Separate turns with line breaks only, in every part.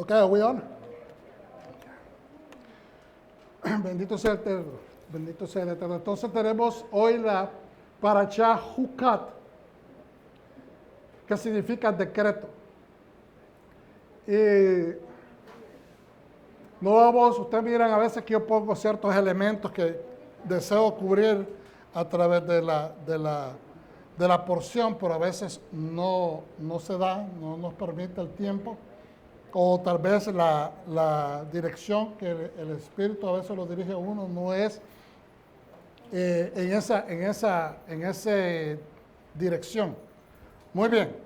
Okay, are we on? Bendito sea el Eterno. Bendito sea el Eterno. Entonces tenemos hoy la Parashá Hukat, que significa decreto. Y no vamos, ustedes miran a veces que yo pongo ciertos elementos que deseo cubrir a través de la porción, pero a veces no se da, no nos permite el tiempo, o tal vez la dirección que el Espíritu a veces lo dirige a uno no es en esa dirección. Muy bien.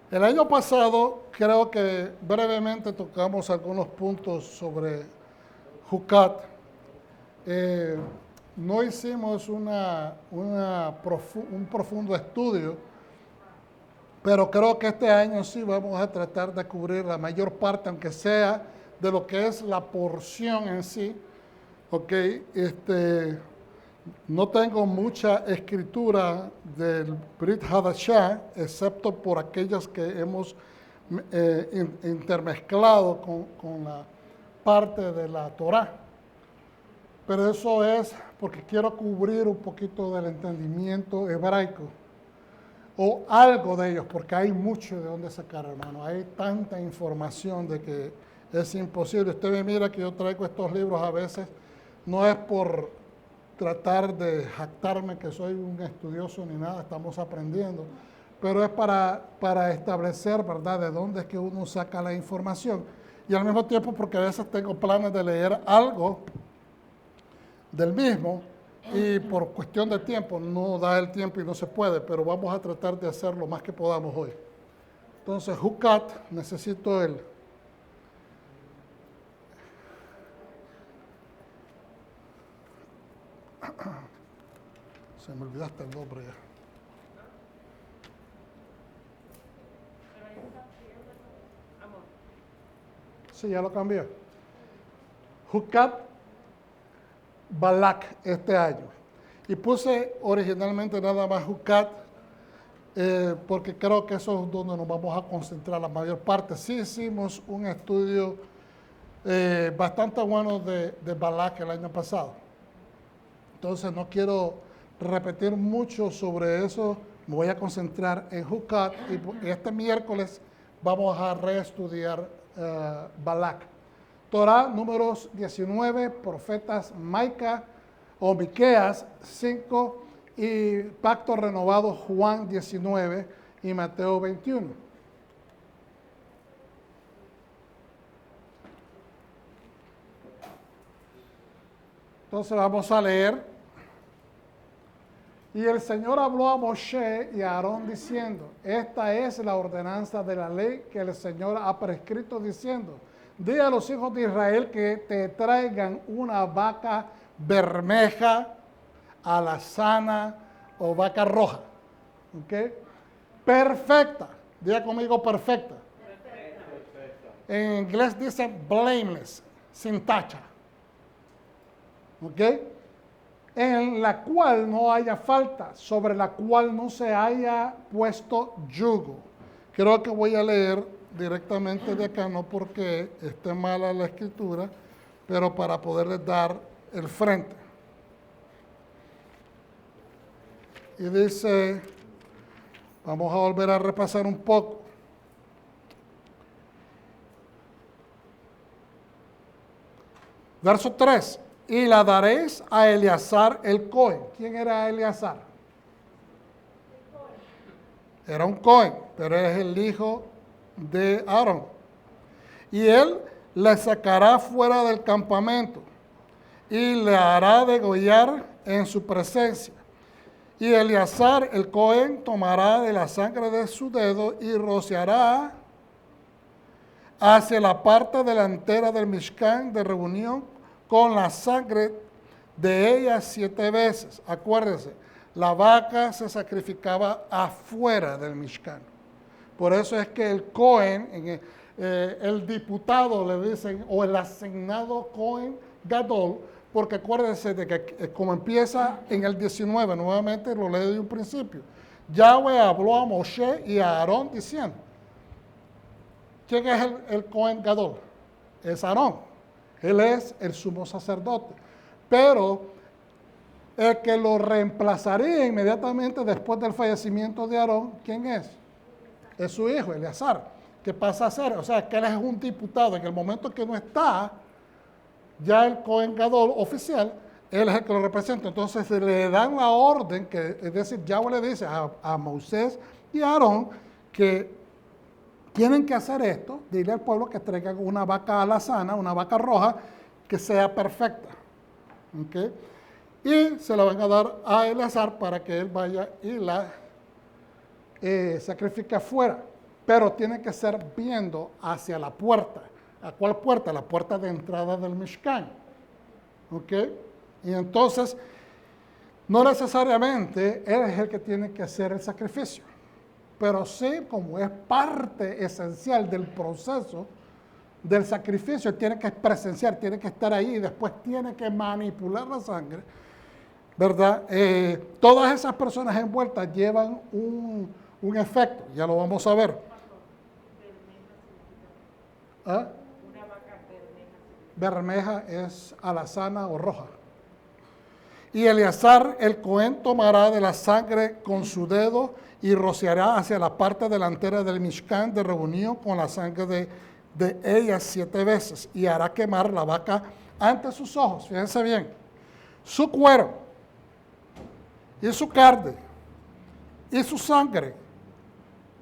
El año pasado creo que brevemente tocamos algunos puntos sobre Hukat. No hicimos un profundo estudio, pero creo que este año sí vamos a tratar de cubrir la mayor parte, aunque sea de lo que es la porción en sí. Ok, no tengo mucha escritura del Brit Hadashah, excepto por aquellas que hemos intermezclado con la parte de la Torá. Pero eso es porque quiero cubrir un poquito del entendimiento hebraico, o algo de ellos, porque hay mucho de dónde sacar, hermano. Hay tanta información de que es imposible. Usted me mira que yo traigo estos libros a veces, no es por tratar de jactarme que soy un estudioso ni nada, estamos aprendiendo, pero es para establecer, ¿verdad?, de dónde es que uno saca la información. Y al mismo tiempo porque a veces tengo planes de leer algo del mismo, y por cuestión de tiempo no da el tiempo y no se puede, pero vamos a tratar de hacer lo más que podamos hoy. Entonces, Hukat, necesito se me olvidaste el nombre ya. Sí, ya lo cambié. Hukat Balak este año. Y puse originalmente nada más Hukat, porque creo que eso es donde nos vamos a concentrar la mayor parte. Sí hicimos un estudio bastante bueno de Balak el año pasado. Entonces no quiero repetir mucho sobre eso. Me voy a concentrar en Hukat y este miércoles vamos a reestudiar Balak. Torah, números 19, profetas Maica o Miqueas 5 y pacto renovado Juan 19 y Mateo 21. Entonces vamos a leer. Y el Señor habló a Moshe y a Aarón diciendo, esta es la ordenanza de la ley que el Señor ha prescrito diciendo, di a los hijos de Israel que te traigan una vaca bermeja, alazana o vaca roja. ¿Ok? Perfecta. Diga conmigo perfecta. Perfecta. En inglés dice blameless, sin tacha. ¿Ok? En la cual no haya falta, sobre la cual no se haya puesto yugo. Creo que voy a leer directamente de acá, no porque esté mala la escritura, pero para poderles dar el frente. Y dice, vamos a volver a repasar un poco. Verso 3. Y la daréis a Eleazar el Cohen. ¿Quién era Eleazar? Era un Cohen, pero es el hijo de Aarón. Y él le sacará fuera del campamento y le hará degollar en su presencia. Y Eleazar el Cohen tomará de la sangre de su dedo y rociará hacia la parte delantera del Mishkan de reunión con la sangre de ella 7 veces. Acuérdense, la vaca se sacrificaba afuera del Mishkan. Por eso es que el Cohen, el diputado le dicen, o el asignado Cohen Gadol, porque acuérdense de que como empieza en el 19, nuevamente lo leo de un principio, Yahweh habló a Moshe y a Aarón diciendo, ¿quién es el Cohen Gadol? Es Aarón. Él es el sumo sacerdote. Pero el que lo reemplazaría inmediatamente después del fallecimiento de Aarón, ¿quién es? Es su hijo, Eleazar, que pasa a ser, o sea, que él es un diputado. En el momento que no está, ya el Cohen Gadol oficial, él es el que lo representa. Entonces se le dan la orden, que, es decir, Yahweh le dice a Moisés y a Aarón que tienen que hacer esto, dile al pueblo que traigan una vaca alazana, una vaca roja, que sea perfecta. ¿Okay? Y se la van a dar a Eleazar para que él vaya y la sacrifique afuera. Pero tiene que ser viendo hacia la puerta. ¿A cuál puerta? La puerta de entrada del Mishkan. ¿Ok? Y entonces, no necesariamente él es el que tiene que hacer el sacrificio. Pero sí, como es parte esencial del proceso del sacrificio, tiene que presenciar, tiene que estar ahí y después tiene que manipular la sangre, ¿verdad? Todas esas personas envueltas llevan un efecto, ya lo vamos a ver. ¿Ah? Una vaca bermeja es alazana o roja. Y Eleazar el Cohen tomará de la sangre con su dedo y rociará hacia la parte delantera del Mishkan de reunión con la sangre de ella 7 veces y hará quemar la vaca ante sus ojos. Fíjense bien, su cuero y su carne y su sangre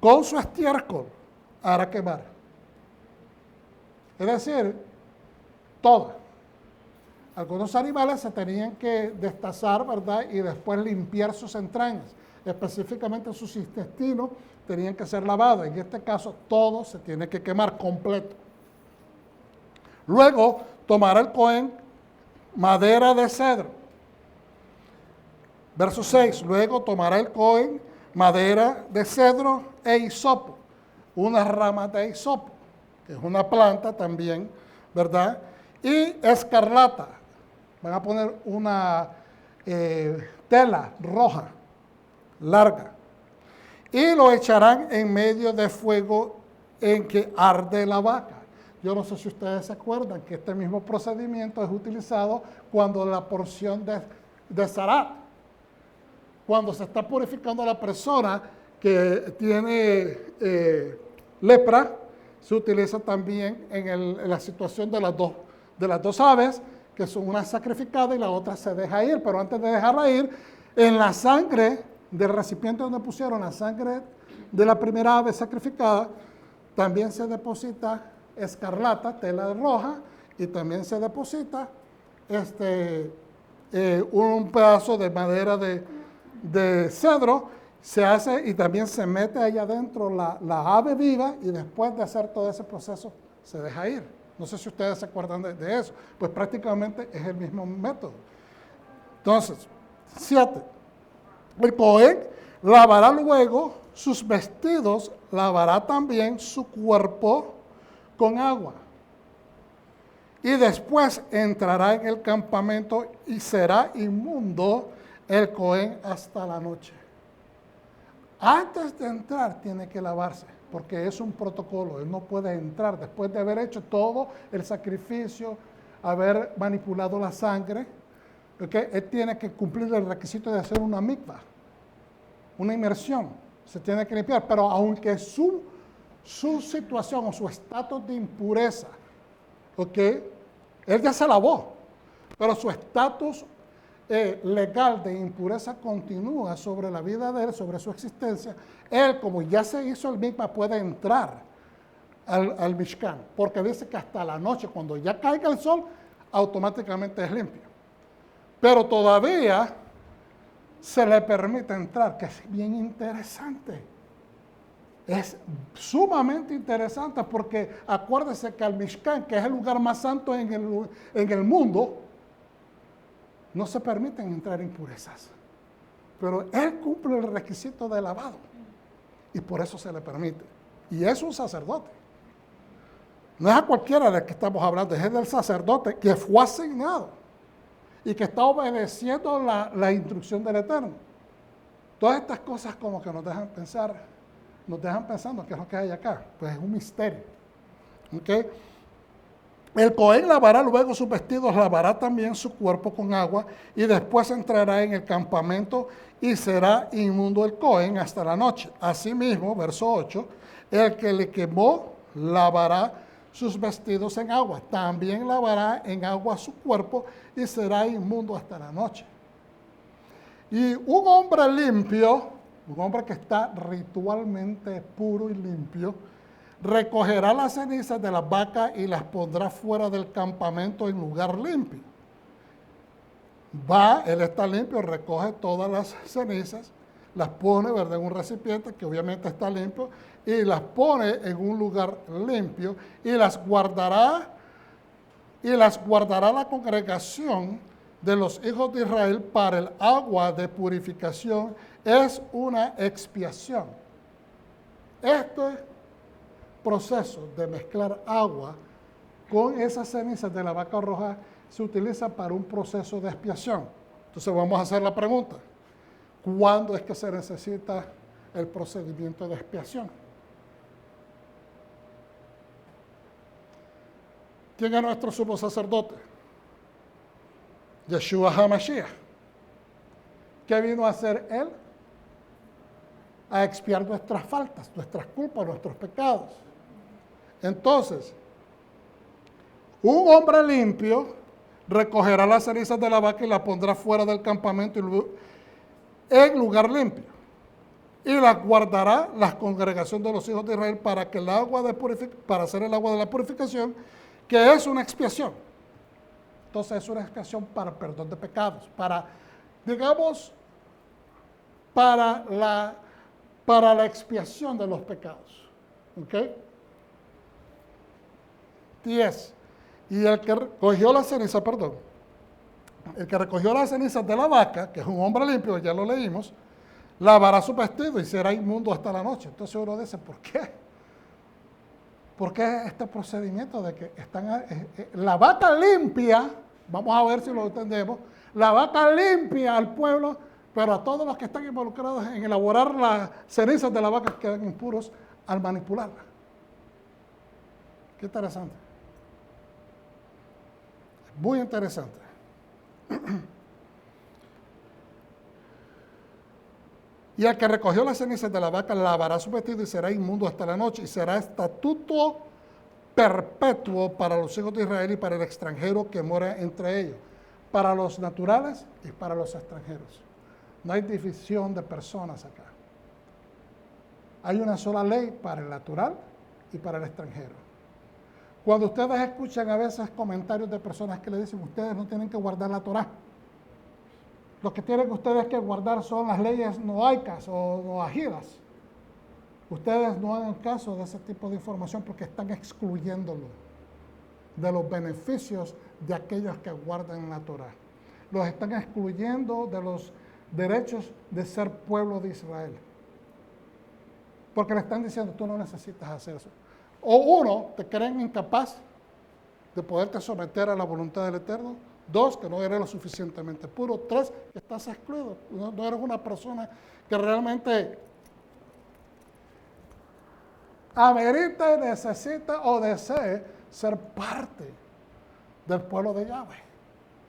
con su estiércol hará quemar. Es decir, toda. Algunos animales se tenían que destazar, ¿verdad? Y después limpiar sus entrañas. Específicamente sus intestinos tenían que ser lavados. En este caso, todo se tiene que quemar completo. Luego, tomará el Cohen madera de cedro. Verso 6. Luego tomará el Cohen madera de cedro e hisopo. Unas ramas de hisopo, que es una planta también, ¿verdad? Y escarlata. Van a poner una tela roja, larga. Y lo echarán en medio de fuego en que arde la vaca. Yo no sé si ustedes se acuerdan que este mismo procedimiento es utilizado cuando la porción de Zarat, cuando se está purificando a la persona que tiene lepra, se utiliza también en la situación de las dos aves, que son una sacrificada y la otra se deja ir, pero antes de dejarla ir, en la sangre del recipiente donde pusieron la sangre de la primera ave sacrificada, también se deposita escarlata, tela roja, y también se deposita un pedazo de madera de cedro, se hace y también se mete ahí adentro la ave viva y después de hacer todo ese proceso se deja ir. No sé si ustedes se acuerdan de eso, pues prácticamente es el mismo método. Entonces, 7. El Cohen lavará luego sus vestidos, lavará también su cuerpo con agua. Y después entrará en el campamento y será inmundo el Cohen hasta la noche. Antes de entrar tiene que lavarse, porque es un protocolo. Él no puede entrar después de haber hecho todo el sacrificio, haber manipulado la sangre. ¿Okay? Él tiene que cumplir el requisito de hacer una mikvah, una inmersión. Se tiene que limpiar, pero aunque su situación o su estatus de impureza, ¿okay? Él ya se lavó, pero su estatus legal de impureza continúa sobre la vida de él, sobre su existencia. Él, como ya se hizo el mikvah, puede entrar al Mishkan, porque dice que hasta la noche, cuando ya caiga el sol, automáticamente es limpio. Pero todavía se le permite entrar, que es bien interesante. Es sumamente interesante porque acuérdese que al Mishkan, que es el lugar más santo en el mundo, no se permiten entrar impurezas. Pero él cumple el requisito de lavado y por eso se le permite. Y es un sacerdote. No es a cualquiera del que estamos hablando, es del sacerdote que fue asignado y que está obedeciendo la instrucción del Eterno. Todas estas cosas como que nos dejan pensando qué es lo que hay acá. Pues es un misterio. ¿Okay? El Cohen lavará luego sus vestidos, lavará también su cuerpo con agua y después entrará en el campamento y será inmundo el Cohen hasta la noche. Asimismo, verso 8, el que le quemó lavará sus vestidos en agua. También lavará en agua su cuerpo y será inmundo hasta la noche. Y un hombre limpio, un hombre que está ritualmente puro y limpio, recogerá las cenizas de las vacas y las pondrá fuera del campamento en lugar limpio. Él está limpio, recoge todas las cenizas, las pone, ¿verdad?, en un recipiente que obviamente está limpio y las pone en un lugar limpio y las guardará la congregación de los hijos de Israel para el agua de purificación. Es una expiación. Este proceso de mezclar agua con esas cenizas de la vaca roja se utiliza para un proceso de expiación. Entonces vamos a hacer la pregunta: ¿cuándo es que se necesita el procedimiento de expiación? ¿Quién es nuestro sumo sacerdote? Yeshua HaMashiach. ¿Qué vino a hacer él? A expiar nuestras faltas, nuestras culpas, nuestros pecados. Entonces, un hombre limpio recogerá las cenizas de la vaca y las pondrá fuera del campamento en lugar limpio. Y las guardará la congregación de los hijos de Israel para hacer el agua de la purificación, que es una expiación. Entonces es una expiación para perdón de pecados, para la expiación de los pecados. ¿Ok? 10. Y el que recogió las cenizas de la vaca, que es un hombre limpio, ya lo leímos, lavará su vestido y será inmundo hasta la noche. Entonces uno dice, ¿por qué? ¿Por qué este procedimiento de que la vaca limpia? Vamos a ver si lo entendemos. La vaca limpia al pueblo, pero a todos los que están involucrados en elaborar las cenizas de la vaca quedan impuros al manipularla. Qué interesante. Muy interesante. Y el que recogió las cenizas de la vaca lavará su vestido y será inmundo hasta la noche, y será estatuto perpetuo para los hijos de Israel y para el extranjero que mora entre ellos, para los naturales y para los extranjeros. No hay división de personas acá. Hay una sola ley para el natural y para el extranjero. Cuando ustedes escuchan a veces comentarios de personas que le dicen, ustedes no tienen que guardar la Torá, lo que tienen ustedes que guardar son las leyes noaicas o noajidas. Ustedes no hagan caso de ese tipo de información porque están excluyéndolo de los beneficios de aquellos que guardan la Torá. Los están excluyendo de los derechos de ser pueblo de Israel. Porque le están diciendo, tú no necesitas hacer eso. O uno, te creen incapaz de poderte someter a la voluntad del Eterno. 2, que no eres lo suficientemente puro. 3, que estás excluido. No eres una persona que realmente amerita, necesita o desee ser parte del pueblo de Yahweh,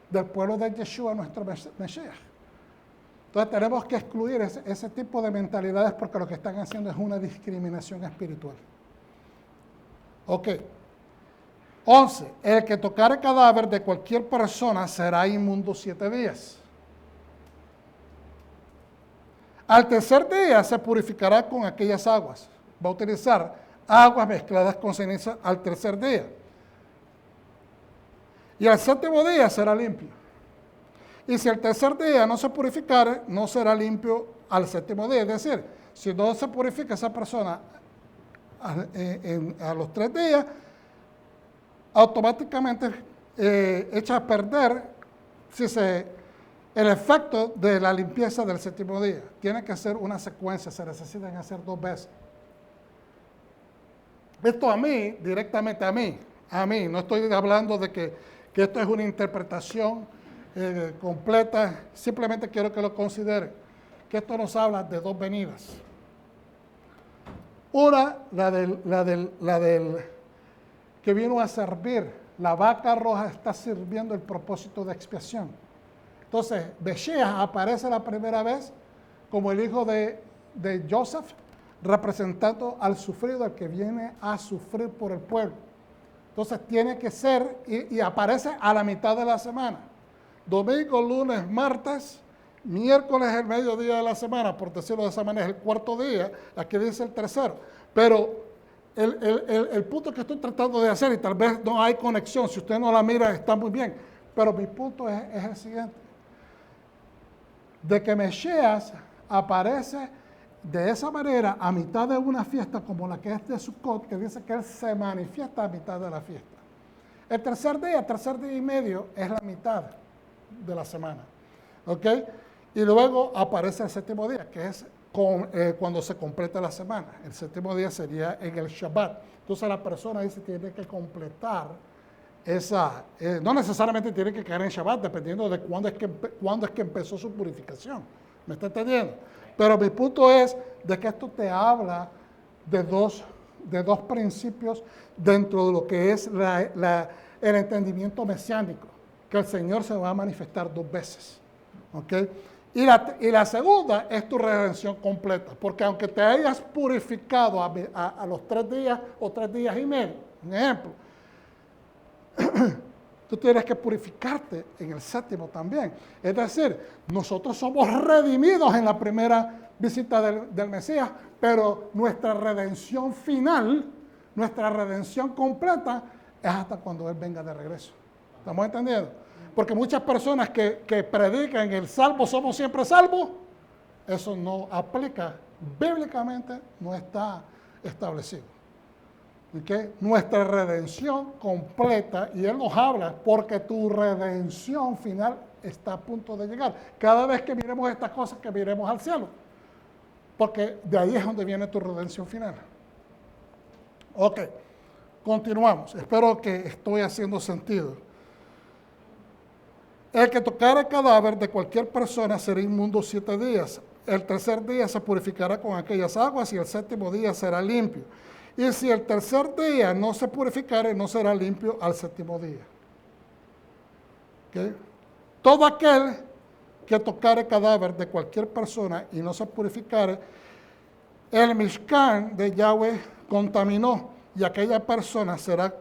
del pueblo de Yeshua, nuestro Mesías. Entonces tenemos que excluir ese tipo de mentalidades porque lo que están haciendo es una discriminación espiritual. Ok. 11. El que tocare cadáver de cualquier persona será inmundo 7 días. Al tercer día se purificará con aquellas aguas. Va a utilizar aguas mezcladas con ceniza al tercer día. Y al séptimo día será limpio. Y si el tercer día no se purificare, no será limpio al séptimo día. Es decir, si no se purifica esa persona a los 3 días, automáticamente echa a perder el efecto de la limpieza del séptimo día. Tiene que ser una secuencia, se necesitan hacer 2 veces. Esto directamente a mí, no estoy hablando de que esto es una interpretación completa, simplemente quiero que lo consideren. que esto nos habla de dos venidas. Una, la del que vino a servir. La vaca roja está sirviendo el propósito de expiación. Entonces, Mesías aparece la primera vez como el hijo de Joseph, representando al sufrido, al que viene a sufrir por el pueblo. Entonces tiene que ser, y aparece a la mitad de la semana. Domingo, lunes, martes, miércoles el mediodía de la semana, por decirlo de esa manera, es el cuarto día, aquí dice el tercero. Pero el punto que estoy tratando de hacer, y tal vez no hay conexión, si usted no la mira está muy bien, pero mi punto es el siguiente, de que Mesías aparece de esa manera a mitad de una fiesta como la que es de Sukkot, que dice que Él se manifiesta a mitad de la fiesta. El tercer día y medio es la mitad de la semana, ¿ok? Y luego aparece el séptimo día, que es cuando se completa la semana. El séptimo día sería en el Shabbat. Entonces la persona dice que tiene que completar esa, no necesariamente tiene que caer en Shabbat, dependiendo de cuándo es que empezó su purificación. ¿Me está entendiendo? Pero mi punto es de que esto te habla de dos principios dentro de lo que es el entendimiento mesiánico, que el Señor se va a manifestar dos veces. ¿Ok? Y la segunda es tu redención completa, porque aunque te hayas purificado a los 3 días o 3 días y medio, un ejemplo, tú tienes que purificarte en el séptimo también. Es decir, nosotros somos redimidos en la primera visita del Mesías, pero nuestra redención final, nuestra redención completa, es hasta cuando Él venga de regreso. ¿Estamos entendiendo? Porque muchas personas que predican el salvo, somos siempre salvos, eso no aplica, bíblicamente no está establecido. ¿Okay? Nuestra redención completa, y Él nos habla porque tu redención final está a punto de llegar. Cada vez que miremos estas cosas, que miremos al cielo, porque de ahí es donde viene tu redención final. Ok, continuamos. Espero que estoy haciendo sentido. El que tocare el cadáver de cualquier persona será inmundo 7 días. El tercer día se purificará con aquellas aguas y el séptimo día será limpio. Y si el tercer día no se purificare, no será limpio al séptimo día. ¿Okay? Todo aquel que tocare cadáver de cualquier persona y no se purificare, el Mishkan de Yahweh contaminó, y aquella persona será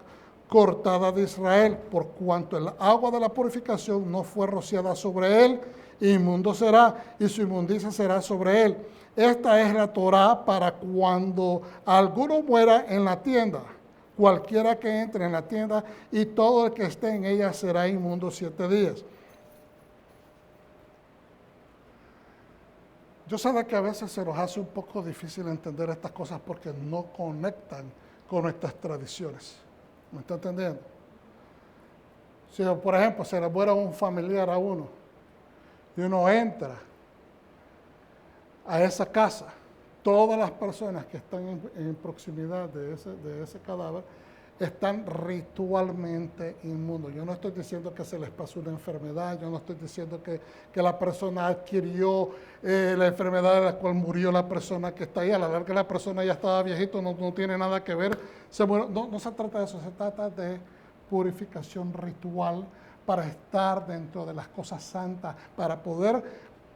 cortada de Israel, por cuanto el agua de la purificación no fue rociada sobre él, inmundo será, y su inmundicia será sobre él. Esta es la Torá para cuando alguno muera en la tienda, cualquiera que entre en la tienda, y todo el que esté en ella será inmundo 7 días. Yo sé que a veces se nos hace un poco difícil entender estas cosas porque no conectan con nuestras tradiciones. ¿Me está entendiendo? Si, por ejemplo, se le muere un familiar a uno y uno entra a esa casa, todas las personas que están en proximidad de ese cadáver están ritualmente inmundos. Yo no estoy diciendo que se les pasó una enfermedad, yo no estoy diciendo que la persona adquirió la enfermedad de la cual murió la persona que está ahí. A la larga la persona ya estaba viejito, no tiene nada que ver. No se trata de eso, se trata de purificación ritual para estar dentro de las cosas santas, para poder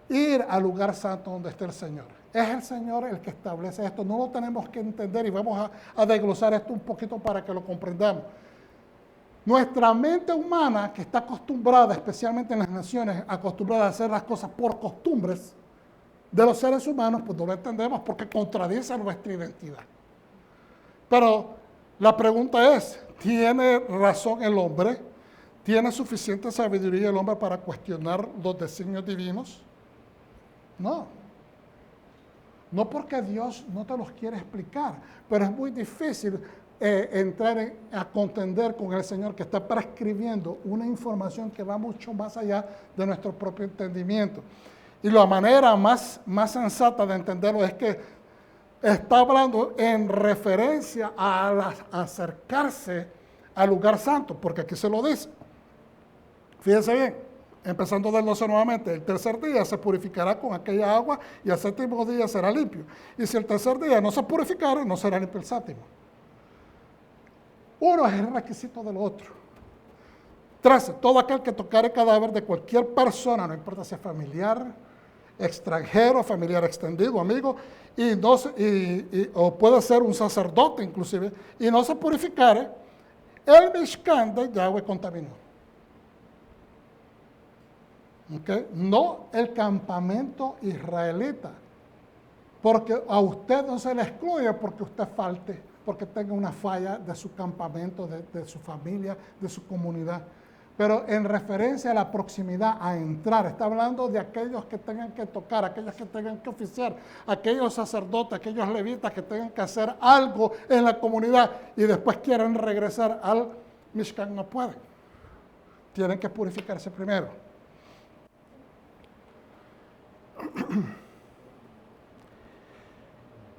ir al lugar santo donde esté el Señor. Es el Señor el que establece esto, no lo tenemos que entender, y vamos a desglosar esto un poquito para que lo comprendamos. Nuestra mente humana, que está acostumbrada, especialmente en las naciones, acostumbrada a hacer las cosas por costumbres de los seres humanos, pues no lo entendemos porque contradice nuestra identidad. Pero la pregunta es, ¿tiene razón el hombre? ¿Tiene suficiente sabiduría el hombre para cuestionar los designios divinos? No. No porque Dios no te los quiere explicar, pero es muy difícil entrar a contender con el Señor que está prescribiendo una información que va mucho más allá de nuestro propio entendimiento. Y la manera más sensata de entenderlo es que está hablando en referencia a acercarse al lugar santo, porque aquí se lo dice. Fíjense bien, empezando del 12 nuevamente, el tercer día se purificará con aquella agua y el séptimo día será limpio. Y si el tercer día no se purificare, no será limpio el séptimo. Uno es el requisito del otro. 13. Todo aquel que tocare cadáver de cualquier persona, no importa si es familiar, extranjero, familiar extendido, amigo, o puede ser un sacerdote inclusive, y no se purificare, el Mishkan de Yahweh contaminó. ¿Okay? No el campamento israelita, porque a usted no se le excluye porque usted falte, porque tenga una falla de su campamento, de su familia, de su comunidad. Pero en referencia a la proximidad a entrar, está hablando de aquellos que tengan que tocar, aquellos que tengan que oficiar, aquellos sacerdotes, aquellos levitas que tengan que hacer algo en la comunidad y después quieran regresar al Mishkan, no pueden. Tienen que purificarse primero.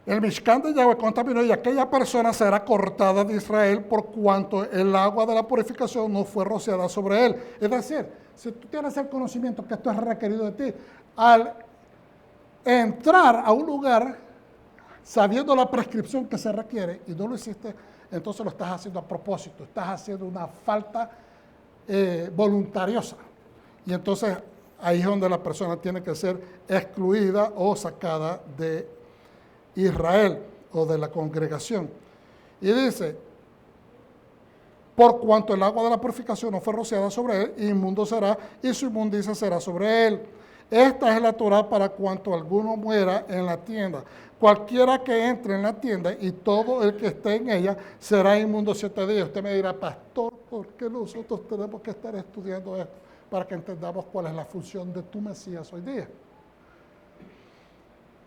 El Mishkan de Yahweh contaminó y aquella persona será cortada de Israel por cuanto el agua de la purificación no fue rociada sobre él. Es decir, si tú tienes el conocimiento que esto es requerido de ti, al entrar a un lugar sabiendo la prescripción que se requiere y no lo hiciste, entonces lo estás haciendo a propósito, estás haciendo una falta voluntariosa. Y entonces ahí es donde la persona tiene que ser excluida o sacada de Israel o de la congregación. Y dice, por cuanto el agua de la purificación no fue rociada sobre él, inmundo será y su inmundicia será sobre él. Esta es la Torá para cuanto alguno muera en la tienda. Cualquiera que entre en la tienda y todo el que esté en ella será inmundo 7 días. Usted me dirá, pastor, ¿por qué nosotros tenemos que estar estudiando esto? Para que entendamos cuál es la función de tu Mesías hoy día.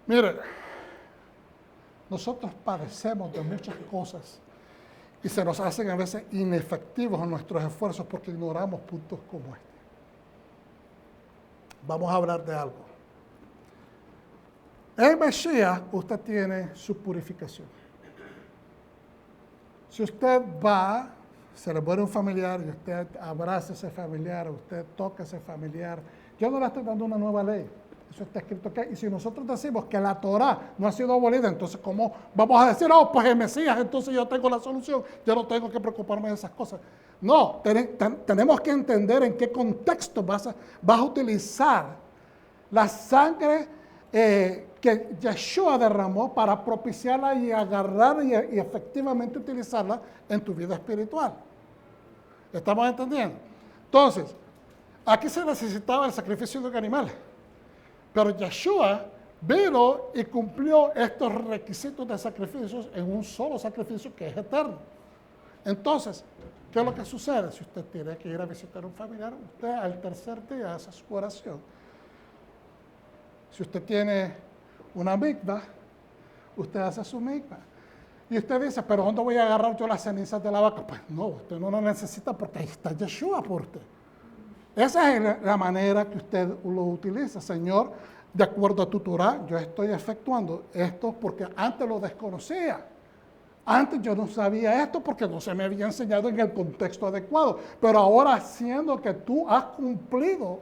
Mire, nosotros padecemos de muchas cosas y se nos hacen a veces inefectivos nuestros esfuerzos porque ignoramos puntos como este. Vamos a hablar de algo. En Mesías usted tiene su purificación. Si usted va, se le muere un familiar y usted abraza a ese familiar, usted toca a ese familiar, yo no le estoy dando una nueva ley. Eso está escrito aquí. Y si nosotros decimos que la Torá no ha sido abolida, entonces ¿cómo vamos a decir, oh, pues el Mesías, entonces yo tengo la solución, yo no tengo que preocuparme de esas cosas? No, tenemos que entender en qué contexto vas a utilizar la sangre que Yeshua derramó para propiciarla y agarrar y efectivamente utilizarla en tu vida espiritual. ¿Estamos entendiendo? Entonces, aquí se necesitaba el sacrificio de un animal. Pero Yeshua vino y cumplió estos requisitos de sacrificios en un solo sacrificio que es eterno. Entonces, ¿qué es lo que sucede? Si usted tiene que ir a visitar a un familiar, usted al tercer día hace su oración. Si usted tiene una mikvah, usted hace su mikvah. Y usted dice, pero ¿dónde voy a agarrar yo las cenizas de la vaca? Pues no, usted no lo necesita porque ahí está Yeshua por usted. Esa es la manera que usted lo utiliza. Señor, de acuerdo a tu Torah, yo estoy efectuando esto porque antes lo desconocía. Antes yo no sabía esto porque no se me había enseñado en el contexto adecuado. Pero ahora, siendo que tú has cumplido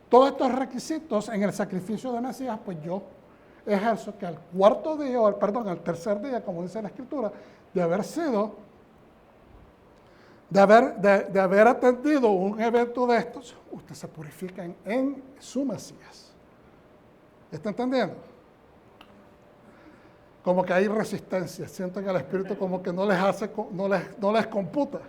todos estos requisitos en el sacrificio de Mesías, pues yo ejerzo que al tercer día, como dice la Escritura, de haber atendido un evento de estos, usted se purifica en su Mesías. ¿Está entendiendo? Como que hay resistencia, sienten el Espíritu como que no les computa.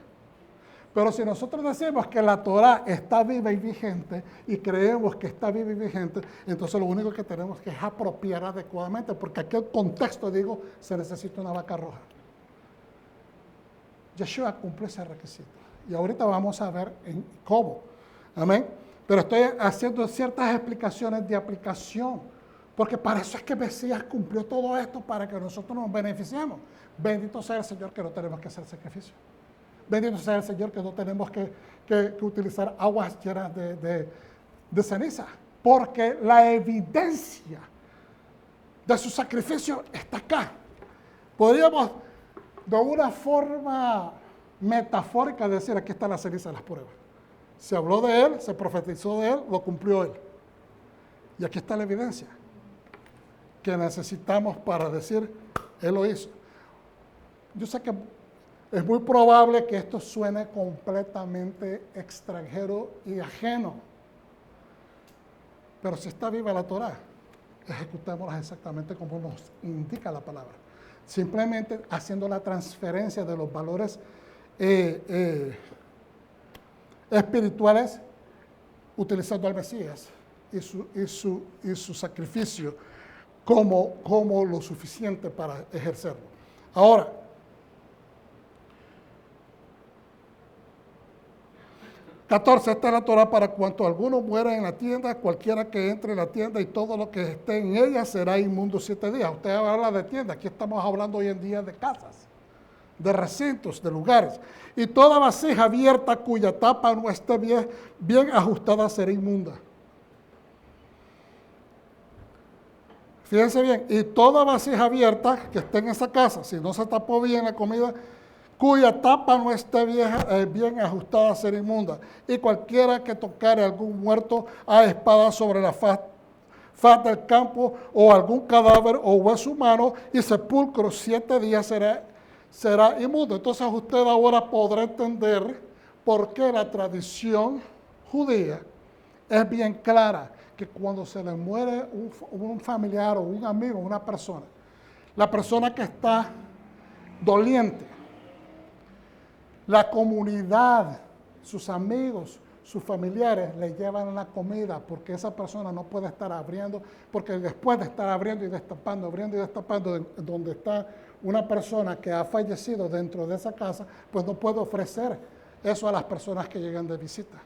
Pero si nosotros decimos que la Torah está viva y vigente y creemos que está viva y vigente, entonces lo único que tenemos que es apropiar adecuadamente, porque aquí el contexto, se necesita una vaca roja. Yeshua cumple ese requisito. Y ahorita vamos a ver cómo. Amén. Pero estoy haciendo ciertas explicaciones de aplicación. Porque para eso es que Mesías cumplió todo esto, para que nosotros nos beneficiemos. Bendito sea el Señor que no tenemos que hacer sacrificio. Bendito sea el Señor que no tenemos que utilizar aguas llenas de ceniza. Porque la evidencia de su sacrificio está acá. Podríamos de una forma metafórica decir, aquí está la ceniza de las pruebas. Se habló de él, se profetizó de él, lo cumplió él. Y aquí está la evidencia que necesitamos para decir, él lo hizo. Yo sé que es muy probable que esto suene completamente extranjero y ajeno, pero si está viva la Torá, ejecutémosla exactamente como nos indica la palabra. Simplemente haciendo la transferencia de los valores espirituales, utilizando al Mesías y su sacrificio como lo suficiente para ejercerlo. Ahora, esta es la Torá para cuanto alguno muera en la tienda, cualquiera que entre en la tienda y todo lo que esté en ella será inmundo 7 días. Usted habla de tienda, aquí estamos hablando hoy en día de casas, de recintos, de lugares. Y toda vasija abierta cuya tapa no esté bien ajustada será inmunda. Fíjense bien, y toda vasija abierta que esté en esa casa, si no se tapó bien la comida, cuya tapa no esté bien ajustada será inmunda. Y cualquiera que tocare algún muerto a espada sobre la faz del campo, o algún cadáver o hueso humano, y sepulcro 7 días será inmundo. Entonces usted ahora podrá entender por qué la tradición judía es bien clara, que cuando se le muere un familiar o un amigo, una persona, la persona que está doliente, la comunidad, sus amigos, sus familiares le llevan la comida porque esa persona no puede estar abriendo, porque después de estar abriendo y destapando, donde está una persona que ha fallecido dentro de esa casa, pues no puede ofrecer eso a las personas que llegan de visita,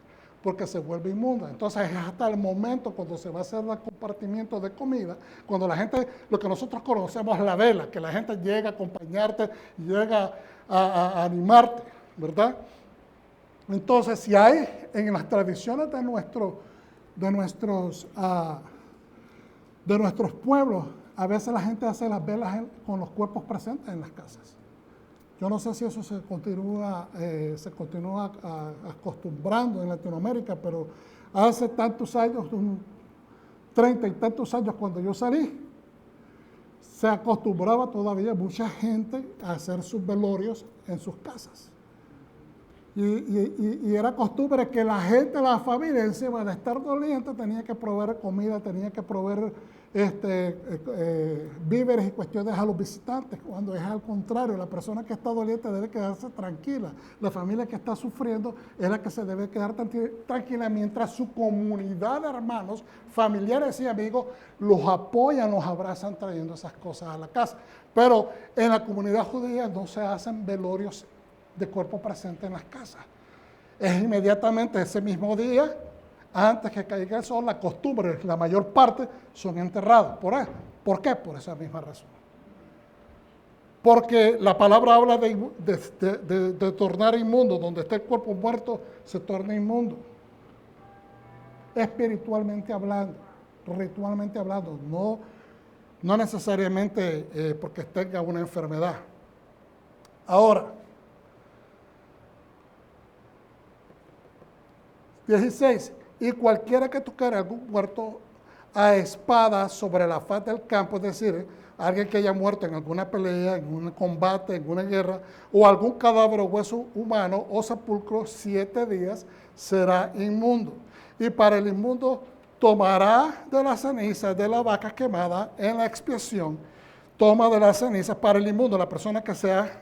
porque se vuelve inmunda. Entonces es hasta el momento cuando se va a hacer el compartimiento de comida, cuando la gente, lo que nosotros conocemos la vela, que la gente llega a acompañarte, llega a animarte, ¿verdad? Entonces, si hay en las tradiciones de nuestros pueblos, a veces la gente hace las velas con los cuerpos presentes en las casas. Yo no sé si eso se continúa acostumbrando en Latinoamérica, pero hace tantos años, 30 y tantos años cuando yo salí, se acostumbraba todavía mucha gente a hacer sus velorios en sus casas. Y era costumbre que la gente, la familia, encima de estar doliente, tenía que proveer comida, tenía que proveer víveres y cuestiones a los visitantes, cuando es al contrario, la persona que está doliente debe quedarse tranquila. La familia que está sufriendo es la que se debe quedar tranquila, mientras su comunidad de hermanos, familiares y amigos los apoyan, los abrazan trayendo esas cosas a la casa. Pero en la comunidad judía no se hacen velorios de cuerpo presente en las casas. Es inmediatamente ese mismo día, antes que caiga el sol, la costumbre, la mayor parte son enterrados. ¿Por qué? Por esa misma razón. Porque la palabra habla de tornar inmundo. Donde está el cuerpo muerto, se torna inmundo. Espiritualmente hablando, ritualmente hablando, no necesariamente porque tenga una enfermedad. Ahora, 16. Y cualquiera que tocara algún muerto a espada sobre la faz del campo, es decir, alguien que haya muerto en alguna pelea, en un combate, en una guerra, o algún cadáver o hueso humano o sepulcro, 7 días será inmundo. Y para el inmundo tomará de la ceniza de la vaca quemada en la expiación, toma de la ceniza para el inmundo, la persona que sea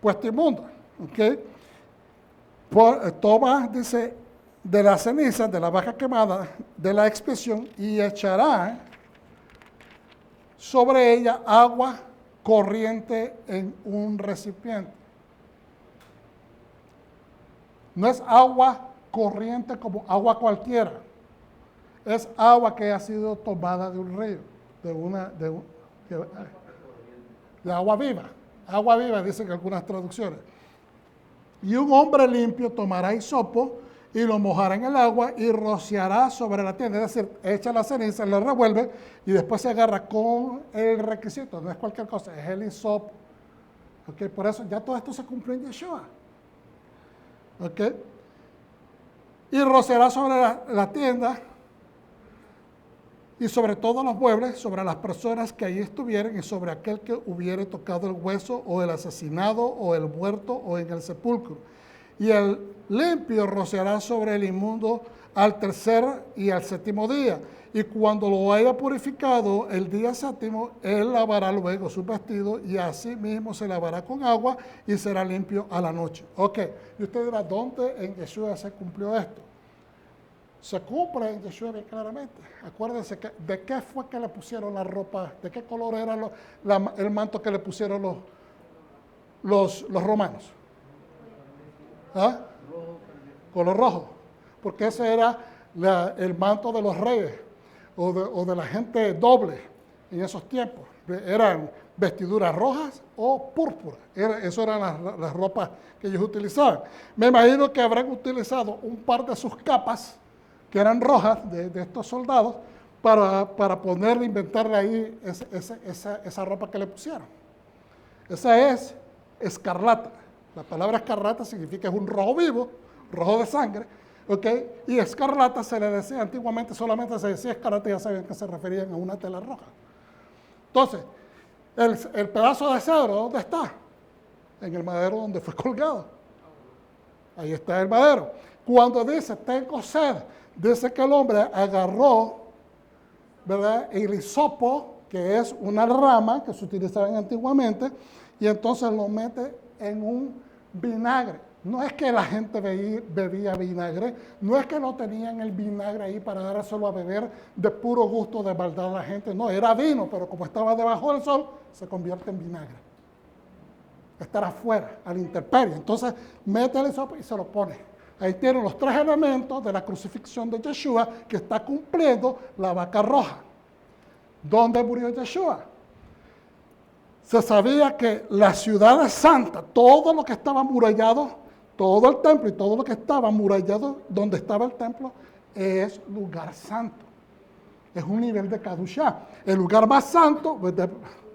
puesta inmunda. ¿Okay? Toma, dice, de la ceniza de la vaca quemada, de la expiación, y echará sobre ella agua corriente en un recipiente. No es agua corriente como agua cualquiera, es agua que ha sido tomada de un río, de agua viva, dicen algunas traducciones. Y un hombre limpio tomará hisopo y lo mojará en el agua y rociará sobre la tienda, es decir, echa la ceniza, lo revuelve y después se agarra con el requisito, no es cualquier cosa, es el hisopo. ¿Okay? Por eso ya todo esto se cumplió en Yeshua. ¿Okay? y rociará sobre la tienda y sobre todos los muebles, sobre las personas que allí estuvieren y sobre aquel que hubiere tocado el hueso o el asesinado o el muerto o en el sepulcro. Y el limpio rociará sobre el inmundo al tercer y al séptimo día. Y cuando lo haya purificado el día séptimo, él lavará luego su vestido y así mismo se lavará con agua y será limpio a la noche. Ok, y usted dirá, ¿dónde en Yeshua se cumplió esto? Se cumple en Yeshua bien claramente. Acuérdense que, de qué fue que le pusieron la ropa, de qué color era el manto que le pusieron los romanos. ¿Ah? Color rojo, porque ese era el manto de los reyes o de la gente doble en esos tiempos. Eran vestiduras rojas o púrpura. Eso eran las ropas que ellos utilizaban. Me imagino que habrán utilizado un par de sus capas que eran rojas de estos soldados para ponerle, inventarle ahí esa ropa que le pusieron. Esa es escarlata. La palabra escarlata significa es un rojo vivo, rojo de sangre, ¿ok? Y escarlata se le decía antiguamente, solamente se decía escarlata y ya sabían que se referían a una tela roja. Entonces, el pedazo de cedro, ¿dónde está? En el madero donde fue colgado. Ahí está el madero. Cuando dice, tengo sed, dice que el hombre agarró, ¿verdad?, el hisopo, que es una rama que se utilizaba antiguamente, y entonces lo mete en un vinagre. No es que la gente bebía vinagre, no es que no tenían el vinagre ahí para dárselo a beber de puro gusto de maldad a la gente, no, era vino, pero como estaba debajo del sol, se convierte en vinagre. Estar afuera, a la intemperie. Entonces, mete el hisopo y se lo pone. Ahí tienen los tres elementos de la crucifixión de Yeshua que está cumpliendo la vaca roja. ¿Dónde murió Yeshua? Se sabía que la ciudad santa, todo lo que estaba amurallado, todo el templo y todo lo que estaba amurallado donde estaba el templo, es lugar santo. Es un nivel de Kadushá. El lugar más santo,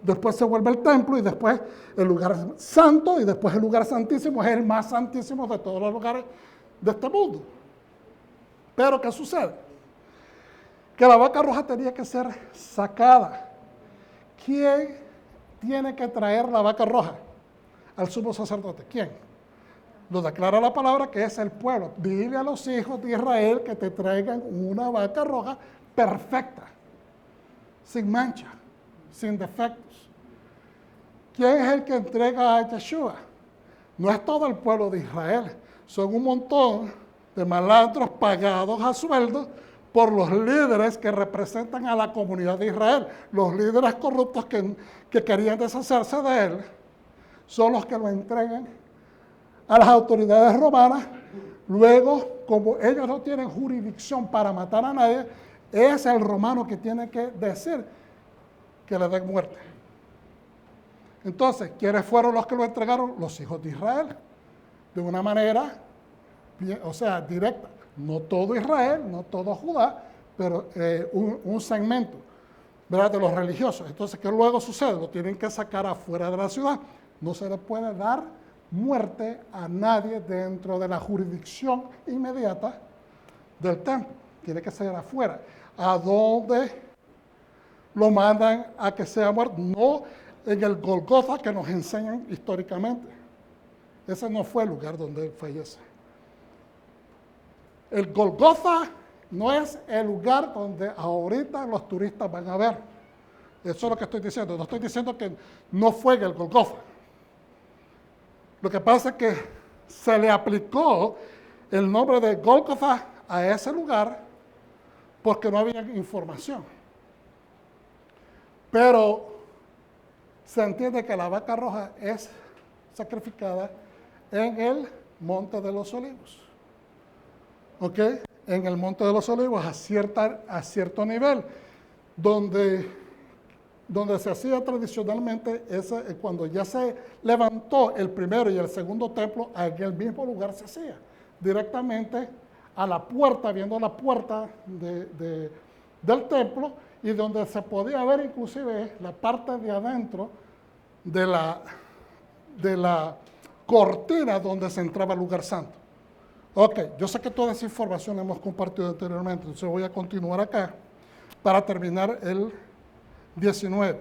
después se vuelve el templo y después el lugar santo y después el lugar santísimo, es el más santísimo de todos los lugares de este mundo. Pero ¿qué sucede? Que la vaca roja tenía que ser sacada. ¿Quién tiene que traer la vaca roja? Al sumo sacerdote. ¿Quién? Lo declara la palabra que es el pueblo. Dile a los hijos de Israel que te traigan una vaca roja perfecta, sin mancha, sin defectos. ¿Quién es el que entrega a Yeshua? No es todo el pueblo de Israel. Son un montón de malandros pagados a sueldo por los líderes que representan a la comunidad de Israel. Los líderes corruptos que querían deshacerse de él son los que lo entregan a las autoridades romanas. Luego, como ellos no tienen jurisdicción para matar a nadie, es el romano que tiene que decir que le den muerte. Entonces, ¿quiénes fueron los que lo entregaron? Los hijos de Israel. De una manera, o sea, directa. No todo Israel, no todo Judá, pero un segmento, ¿verdad?, de los religiosos. Entonces, ¿qué luego sucede? Lo tienen que sacar afuera de la ciudad. No se le puede dar muerte a nadie dentro de la jurisdicción inmediata del templo. Tiene que ser afuera. ¿A dónde lo mandan a que sea muerto? No en el Golgotha que nos enseñan históricamente. Ese no fue el lugar donde él fallece. El Golgotha no es el lugar donde ahorita los turistas van a ver. Eso es lo que estoy diciendo. No estoy diciendo que no fue en el Golgotha. Lo que pasa es que se le aplicó el nombre de Golgotha a ese lugar porque no había información. Pero se entiende que la vaca roja es sacrificada en el Monte de los Olivos. ¿Ok? En el Monte de los Olivos a cierto nivel, donde se hacía tradicionalmente, cuando ya se levantó el primero y el segundo templo, en el mismo lugar se hacía, directamente a la puerta, viendo la puerta del templo, y donde se podía ver inclusive la parte de adentro de la cortina donde se entraba al lugar santo. Ok, yo sé que toda esa información la hemos compartido anteriormente, entonces voy a continuar acá para terminar el 19.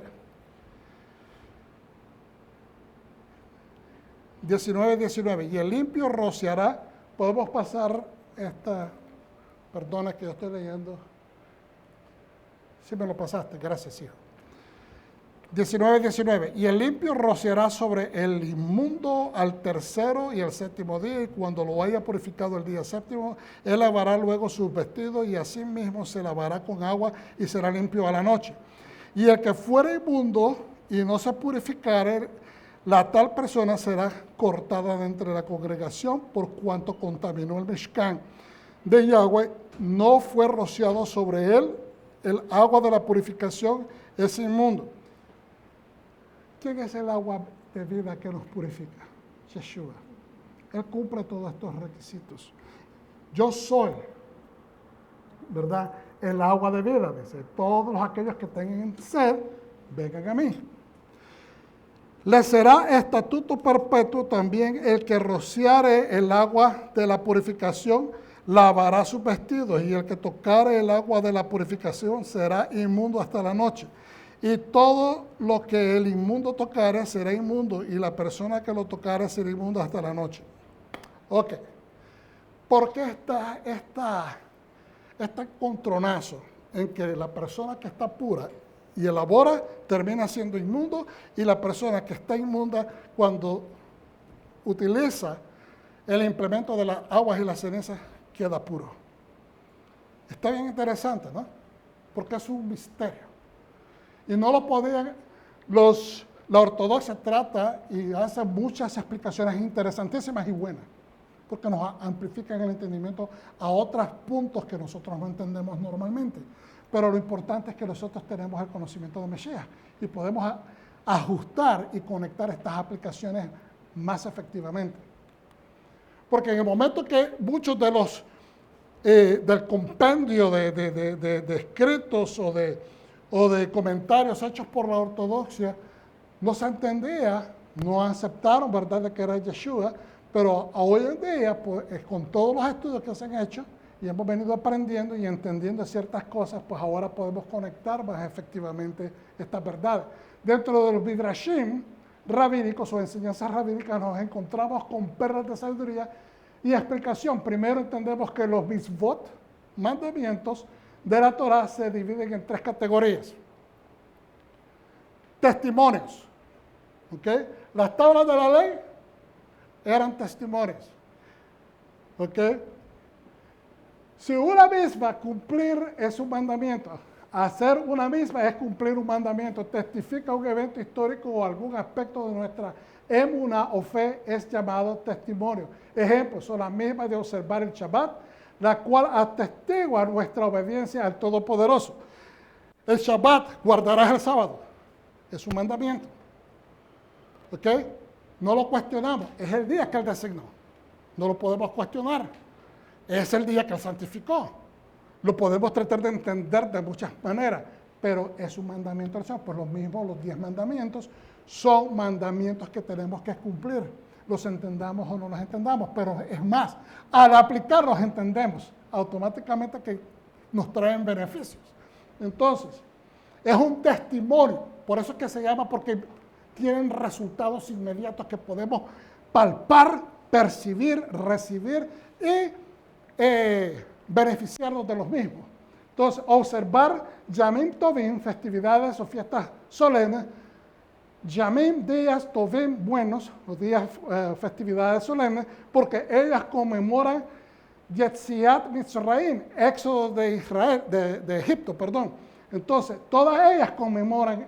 19. Y el limpio rociará, podemos pasar esta, perdona que yo estoy leyendo. Sí me lo pasaste, gracias, hijo. 19. Y el limpio rociará sobre el inmundo al tercero y el séptimo día, y cuando lo haya purificado el día séptimo, él lavará luego sus vestidos y asimismo se lavará con agua y será limpio a la noche. Y el que fuere inmundo y no se purificare, la tal persona será cortada de entre la congregación por cuanto contaminó el Mishkan de Yahweh, no fue rociado sobre él el agua de la purificación, es inmundo. ¿Quién es el agua de vida que nos purifica? Yeshua. Él cumple todos estos requisitos. Yo soy, ¿verdad?, el agua de vida. Dice, todos aquellos que tengan sed, vengan a mí. Le será estatuto perpetuo también el que rociare el agua de la purificación, lavará sus vestidos, y el que tocare el agua de la purificación será inmundo hasta la noche. Y todo lo que el inmundo tocare será inmundo, y la persona que lo tocare será inmundo hasta la noche. Ok. ¿Por qué está este contronazo en que la persona que está pura y elabora termina siendo inmundo, y la persona que está inmunda cuando utiliza el implemento de las aguas y las cenizas queda puro? Está bien interesante, ¿no? Porque es un misterio. Y no lo podían, la ortodoxia trata y hace muchas explicaciones interesantísimas y buenas, porque nos amplifican el entendimiento a otros puntos que nosotros no entendemos normalmente. Pero lo importante es que nosotros tenemos el conocimiento de Mesías y podemos ajustar y conectar estas aplicaciones más efectivamente. Porque en el momento que muchos de los del compendio de escritos o de comentarios hechos por la ortodoxia no se entendía, no aceptaron, ¿verdad?, de que era Yeshua, pero hoy en día, pues, con todos los estudios que se han hecho y hemos venido aprendiendo y entendiendo ciertas cosas, pues ahora podemos conectar más efectivamente estas verdades. Dentro de los midrashim rabínicos o enseñanzas rabínicas nos encontramos con perlas de sabiduría y explicación. Primero entendemos que los mitzvot, mandamientos de la Torah, se dividen en 3 categorías. Testimonios. ¿Okay? Las tablas de la ley eran testimonios. ¿Ok? Si una misma cumplir es un mandamiento, hacer una misma es cumplir un mandamiento, testifica un evento histórico o algún aspecto de nuestra emuná o fe, es llamado testimonio. Ejemplo, son las mismas de observar el Shabbat, la cual atestigua nuestra obediencia al Todopoderoso. El Shabbat, guardarás el sábado, es un mandamiento. ¿Ok? No lo cuestionamos, es el día que Él designó. No lo podemos cuestionar. Es el día que Él santificó. Lo podemos tratar de entender de muchas maneras, pero es un mandamiento del Señor. Por lo mismo, los 10 mandamientos son mandamientos que tenemos que cumplir. Los entendamos o no los entendamos, pero es más, al aplicarlos entendemos automáticamente que nos traen beneficios. Entonces, es un testimonio, por eso es que se llama, porque tienen resultados inmediatos que podemos palpar, percibir, recibir y beneficiarnos de los mismos. Entonces, observar Yamim Tovim, festividades o fiestas solemnes, Yamim, días Tovim, buenos, los días, festividades solemnes, porque ellas conmemoran Yetziat Mitzrayim, éxodo de Israel, de Egipto, perdón. Entonces, todas ellas conmemoran,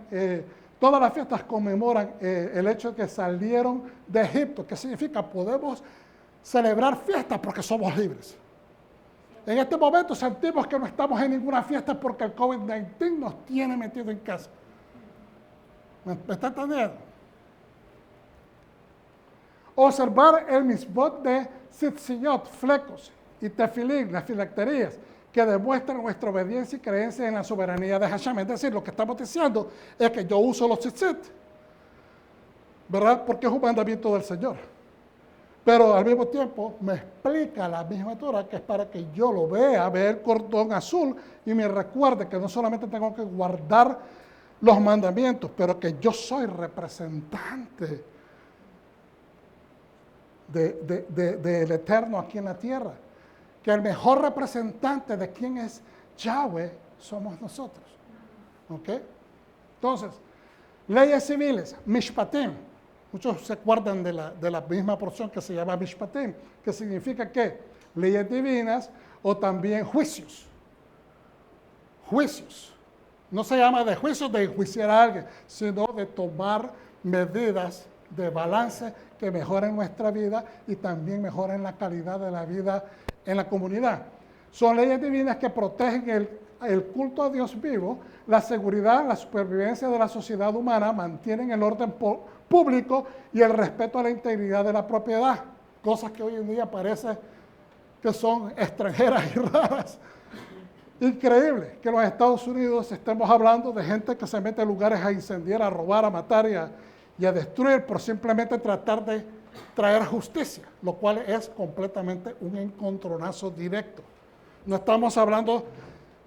todas las fiestas conmemoran el hecho de que salieron de Egipto. ¿Qué significa? Podemos celebrar fiestas porque somos libres. En este momento sentimos que no estamos en ninguna fiesta porque el COVID-19 nos tiene metido en casa. ¿Me está entendiendo? Observar el mitzvot de tzitzit, flecos, y tefilín, las filacterías, que demuestran nuestra obediencia y creencia en la soberanía de Hashem. Es decir, lo que estamos diciendo es que yo uso los tzitzit, ¿verdad? Porque es un mandamiento del Señor. Pero al mismo tiempo me explica la misma Torah que es para que yo lo vea el cordón azul y me recuerde que no solamente tengo que guardar los mandamientos, pero que yo soy representante del Eterno aquí en la tierra. Que el mejor representante de quién es Yahweh somos nosotros. ¿Ok? Entonces, leyes civiles, mishpatim. Muchos se acuerdan de la misma porción que se llama mishpatim, que significa que leyes divinas o también juicios. Juicios. No se llama de juicios de enjuiciar a alguien, sino de tomar medidas de balance que mejoren nuestra vida y también mejoren la calidad de la vida en la comunidad. Son leyes divinas que protegen el culto a Dios vivo, la seguridad, la supervivencia de la sociedad humana, mantienen el orden público y el respeto a la integridad de la propiedad, cosas que hoy en día parece que son extranjeras y raras. Increíble que en los Estados Unidos estemos hablando de gente que se mete en lugares a incendiar, a robar, a matar y a destruir por simplemente tratar de traer justicia, lo cual es completamente un encontronazo directo. No estamos hablando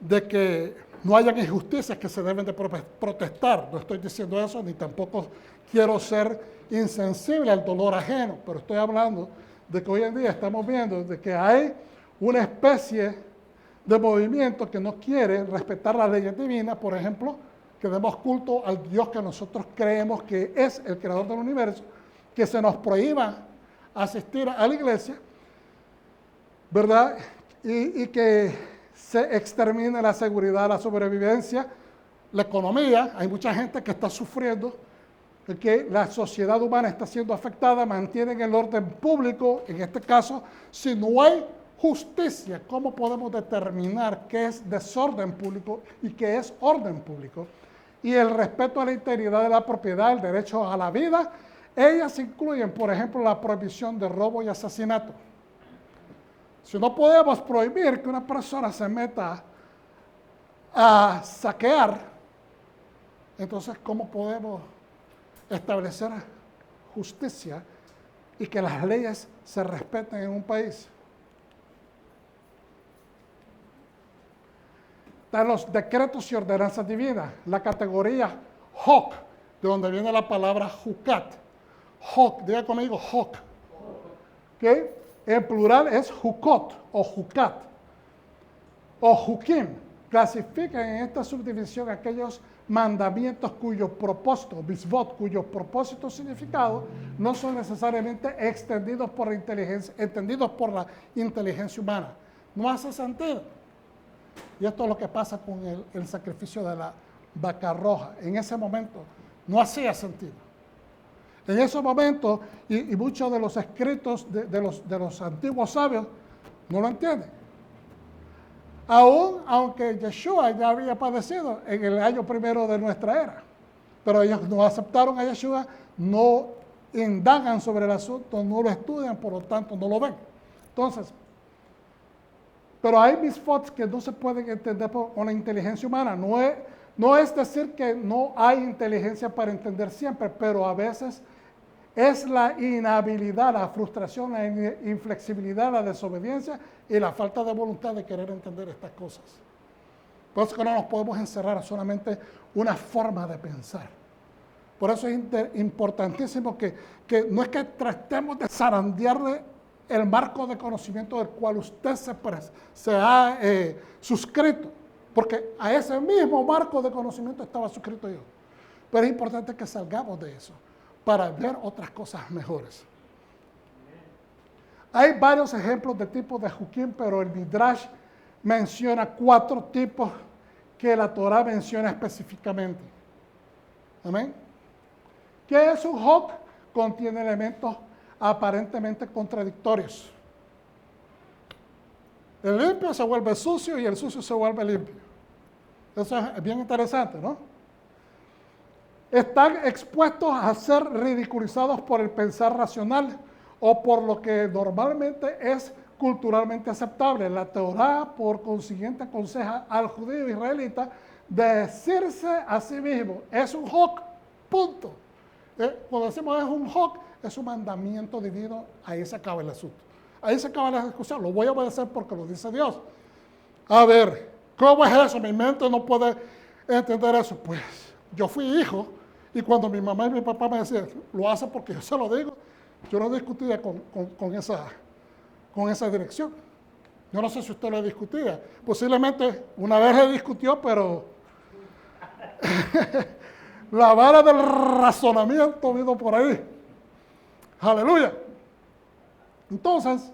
de que no hayan injusticias que se deben de protestar, no estoy diciendo eso, ni tampoco quiero ser insensible al dolor ajeno, pero estoy hablando de que hoy en día estamos viendo de que hay una especie de movimiento que no quiere respetar las leyes divinas, por ejemplo, que demos culto al Dios que nosotros creemos que es el creador del universo, que se nos prohíba asistir a la iglesia, ¿verdad? Y que se extermine la seguridad, la sobrevivencia, la economía. Hay mucha gente que está sufriendo, que la sociedad humana está siendo afectada, mantienen el orden público. En este caso, si no hay justicia, ¿cómo podemos determinar qué es desorden público y qué es orden público? Y el respeto a la integridad de la propiedad, el derecho a la vida, ellas incluyen, por ejemplo, la prohibición de robo y asesinato. Si no podemos prohibir que una persona se meta a saquear, entonces, ¿cómo podemos establecer justicia y que las leyes se respeten en un país? Están los decretos y ordenanzas divinas, la categoría Hok, de donde viene la palabra Jucat. Hok, diga conmigo Hok. ¿Okay? En plural es Jukot o Jucat o Jukim. Clasifican en esta subdivisión aquellos mandamientos cuyo propósito, bisbot, cuyo propósito o significado no son necesariamente entendidos por la inteligencia humana. No hace sentido. Y esto es lo que pasa con el sacrificio de la vaca roja. En ese momento no hacía sentido. En esos momentos, y muchos de los escritos de los antiguos sabios no lo entienden. Aún aunque Yeshua ya había padecido en el año primero de nuestra era. Pero ellos no aceptaron a Yeshua, no indagan sobre el asunto, no lo estudian, por lo tanto no lo ven. Entonces, pero hay misfots que no se pueden entender con la inteligencia humana. No es decir que no hay inteligencia para entender siempre, pero a veces es la inhabilidad, la frustración, la inflexibilidad, la desobediencia y la falta de voluntad de querer entender estas cosas. Por eso que no nos podemos encerrar a solamente una forma de pensar. Por eso es importantísimo que no es que tratemos de zarandearle el marco de conocimiento del cual usted se ha suscrito, porque a ese mismo marco de conocimiento estaba suscrito yo. Pero es importante que salgamos de eso para ver otras cosas mejores. Hay varios ejemplos de tipos de Jukim, pero el Midrash menciona 4 tipos que la Torah menciona específicamente. ¿Amén? ¿Qué es un Hok? Contiene elementos aparentemente contradictorios. El limpio se vuelve sucio y el sucio se vuelve limpio. Eso es bien interesante, ¿no? Están expuestos a ser ridiculizados por el pensar racional o por lo que normalmente es culturalmente aceptable. La Torá, por consiguiente, aconseja al judío israelita decirse a sí mismo, es un Hok, punto. Cuando decimos es un hok, es un mandamiento divino, ahí se acaba el asunto. Ahí se acaba la discusión. Lo voy a obedecer porque lo dice Dios. A ver, ¿cómo es eso? Mi mente no puede entender eso. Pues yo fui hijo y cuando mi mamá y mi papá me decían, lo hace porque yo se lo digo, yo no discutía con esa dirección. Yo no sé si usted lo discutía. Posiblemente una vez le discutió, pero la vara del razonamiento vino por ahí. Aleluya. Entonces,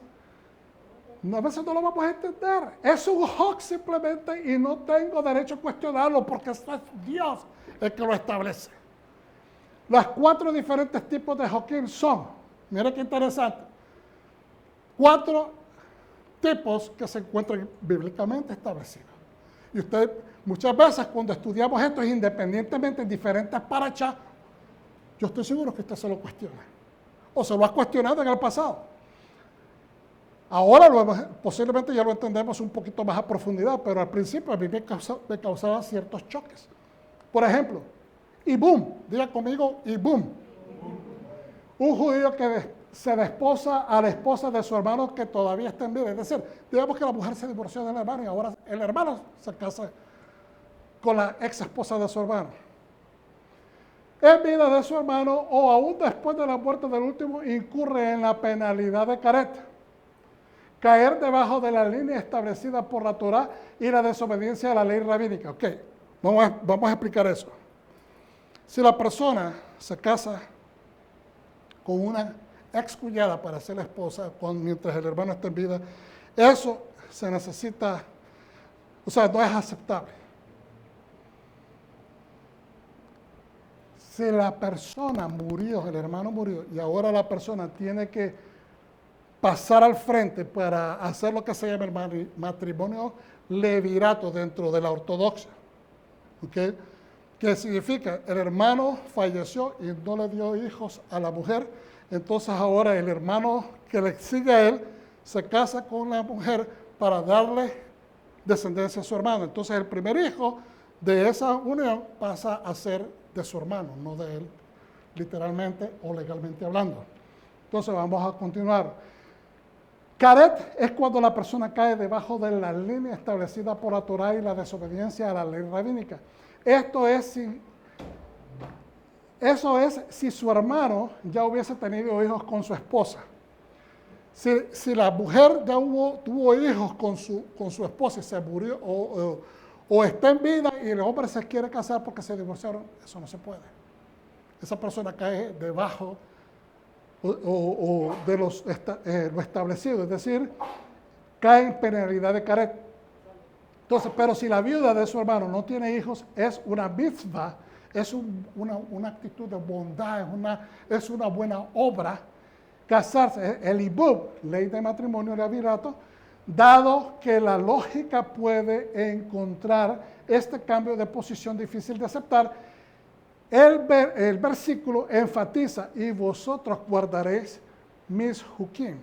a veces no lo vamos a entender. Es un hok simplemente y no tengo derecho a cuestionarlo porque es Dios el que lo establece. Los 4 diferentes tipos de hokim son, mira qué interesante, 4 tipos que se encuentran bíblicamente establecidos. Y usted, muchas veces cuando estudiamos esto, independientemente en diferentes parachas, yo estoy seguro que usted se lo cuestiona. O se lo ha cuestionado en el pasado. Ahora posiblemente ya lo entendemos un poquito más a profundidad, pero al principio a mí me causaba ciertos choques. Por ejemplo, Ibum, diga conmigo, Ibum. Un judío que se desposa a la esposa de su hermano que todavía está en vida. Es decir, digamos que la mujer se divorció del hermano y ahora el hermano se casa con la ex esposa de su hermano. En vida de su hermano o aún después de la muerte del último, incurre en la penalidad de caret. Caer debajo de la línea establecida por la Torá y la desobediencia a la ley rabínica. Ok, vamos a explicar eso. Si la persona se casa con una ex cuñada para ser la esposa mientras el hermano está en vida, eso se necesita, o sea, no es aceptable. Si la persona murió, el hermano murió, y ahora la persona tiene que pasar al frente para hacer lo que se llama el matrimonio levirato dentro de la ortodoxia, ¿okay? Que significa el hermano falleció y no le dio hijos a la mujer, entonces ahora el hermano que le sigue a él se casa con la mujer para darle descendencia a su hermano. Entonces el primer hijo de esa unión pasa a ser de su hermano, no de él, literalmente o legalmente hablando. Entonces vamos a continuar. Caret es cuando la persona cae debajo de la línea establecida por la Torá y la desobediencia a la ley rabínica. Eso es si su hermano ya hubiese tenido hijos con su esposa. Si la mujer ya tuvo hijos con su esposa y se murió o está en vida y el hombre se quiere casar porque se divorciaron, eso no se puede. Esa persona cae debajo de lo establecido, es decir, cae en penalidad de caret. Entonces, pero si la viuda de su hermano no tiene hijos, es una mitzvah, es una actitud de bondad, es una buena obra casarse, el ibum, ley de matrimonio levirato, dado que la lógica puede encontrar este cambio de posición difícil de aceptar. El versículo enfatiza, y vosotros guardaréis mis hukim,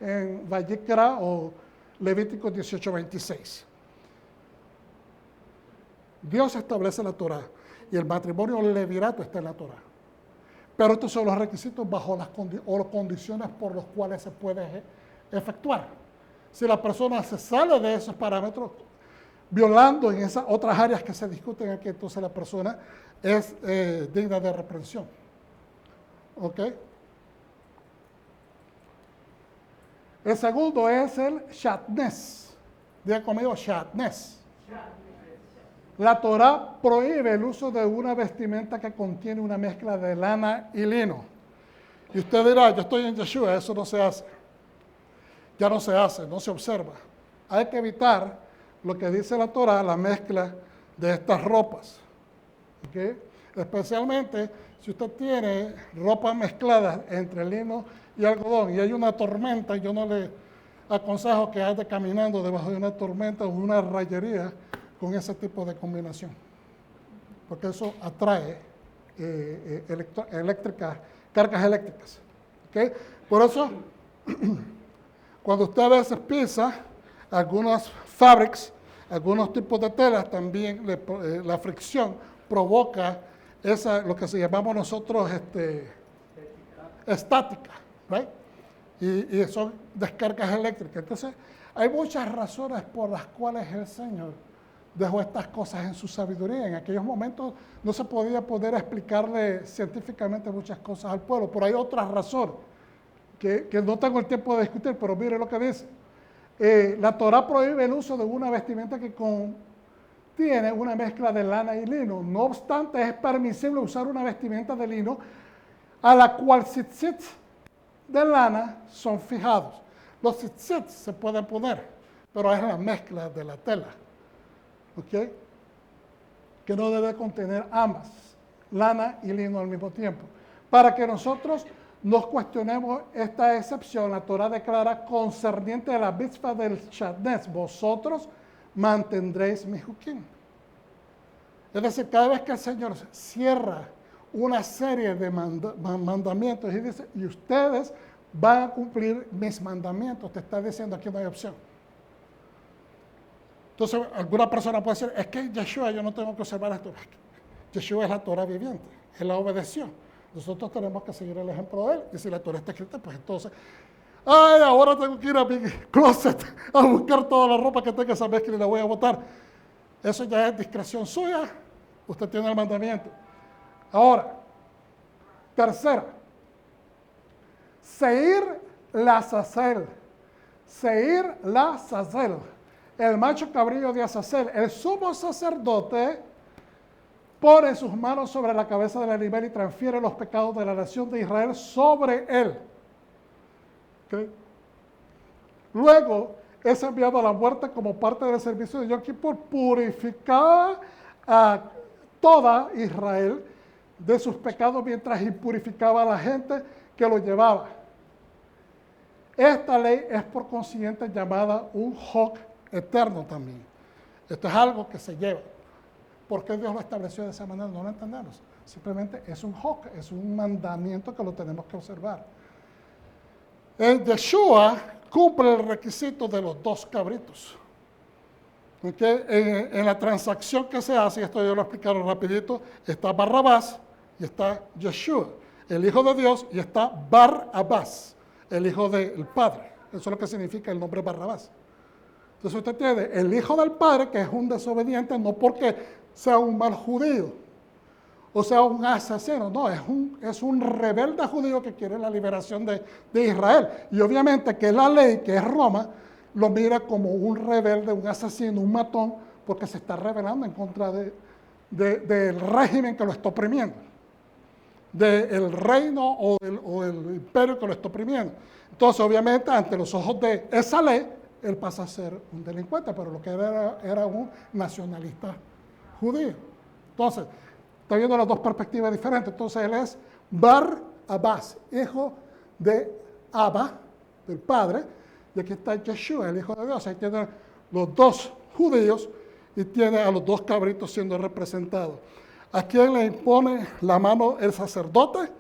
en Vayikra o Levítico 18:26. Dios establece la Torah y el matrimonio levirato está en la Torah. Pero estos son los requisitos bajo las condiciones por los cuales se puede efectuar. Si la persona se sale de esos parámetros, violando en esas otras áreas que se discuten aquí, entonces la persona es digna de reprensión. ¿Ok? El segundo es el shatnez. Diga conmigo, shatnez. La Torá prohíbe el uso de una vestimenta que contiene una mezcla de lana y lino. Y usted dirá, yo estoy en Yeshua, eso no se hace. Ya no se hace, no se observa. Hay que evitar lo que dice la Torá, la mezcla de estas ropas. ¿Okay? Especialmente si usted tiene ropa mezclada entre lino y algodón y hay una tormenta, yo no le aconsejo que ande caminando debajo de una tormenta o una rayería con ese tipo de combinación, porque eso atrae cargas eléctricas. ¿Okay? Por eso, cuando usted a veces pisa algunas fabrics, algunos tipos de telas, también la fricción provoca esa, lo que se llamamos nosotros estática, ¿right? Y son descargas eléctricas. Entonces, hay muchas razones por las cuales el Señor dejó estas cosas en su sabiduría. En aquellos momentos no se podía poder explicarle científicamente muchas cosas al pueblo, pero hay otras razones que no tengo el tiempo de discutir, pero mire lo que dice. La Torá prohíbe el uso de una vestimenta que contiene una mezcla de lana y lino. No obstante, es permisible usar una vestimenta de lino a la cual tzitzit de lana son fijados. Los tzitzit se pueden poner, pero es la mezcla de la tela, ¿ok? Que no debe contener ambas, lana y lino al mismo tiempo. Para que nosotros nos cuestionemos esta excepción, la Torá declara concerniente a la mitzvah del Shatnez: vosotros mantendréis mi jukim. Es decir, cada vez que el Señor cierra una serie de mandamientos y dice, y ustedes van a cumplir mis mandamientos, te está diciendo aquí no hay opción. Entonces, alguna persona puede decir, es que Yeshua, yo no tengo que observar esto. Yeshua es la Torah viviente, él la obedeció. Nosotros tenemos que seguir el ejemplo de él. Y si la Torah está escrita, pues entonces, ay, ahora tengo que ir a mi closet a buscar toda la ropa que tenga esa mezcla y la voy a botar. Eso ya es discreción suya. Usted tiene el mandamiento. Ahora, tercera, Seir la Azazel. Seir la Azazel. El macho cabrillo de Azazel. El sumo sacerdote pone sus manos sobre la cabeza del animal y transfiere los pecados de la nación de Israel sobre él. ¿Okay? Luego es enviado a la muerte como parte del servicio de Yom Kippur. Purificaba a toda Israel de sus pecados mientras impurificaba a la gente que lo llevaba. Esta ley es por consiguiente llamada un hok eterno también. Esto es algo que se lleva. ¿Por qué Dios lo estableció de esa manera? No lo entendemos. Simplemente es un hok, es un mandamiento que lo tenemos que observar. Yeshua cumple el requisito de los 2 cabritos. ¿Okay? En la transacción que se hace, y esto yo lo explicaron rapidito, está Barrabás y está Yeshua, el Hijo de Dios, y está Bar-Abás, el Hijo del Padre. Eso es lo que significa el nombre Barrabás. Entonces usted tiene el Hijo del Padre, que es un desobediente, no porque sea un mal judío o sea un asesino, no, es un rebelde judío que quiere la liberación de Israel. Y obviamente que la ley, que es Roma, lo mira como un rebelde, un asesino, un matón, porque se está rebelando en contra del régimen que lo está oprimiendo, del reino o el imperio que lo está oprimiendo. Entonces, obviamente, ante los ojos de esa ley, él pasa a ser un delincuente, pero lo que era un nacionalista judío. Entonces, está viendo las 2 perspectivas diferentes. Entonces, él es Bar-Abás, hijo de Abba, del Padre, y aquí está Yeshua, el Hijo de Dios. Ahí tiene los 2 judíos y tiene a los 2 cabritos siendo representados. ¿A quién le impone la mano el sacerdote?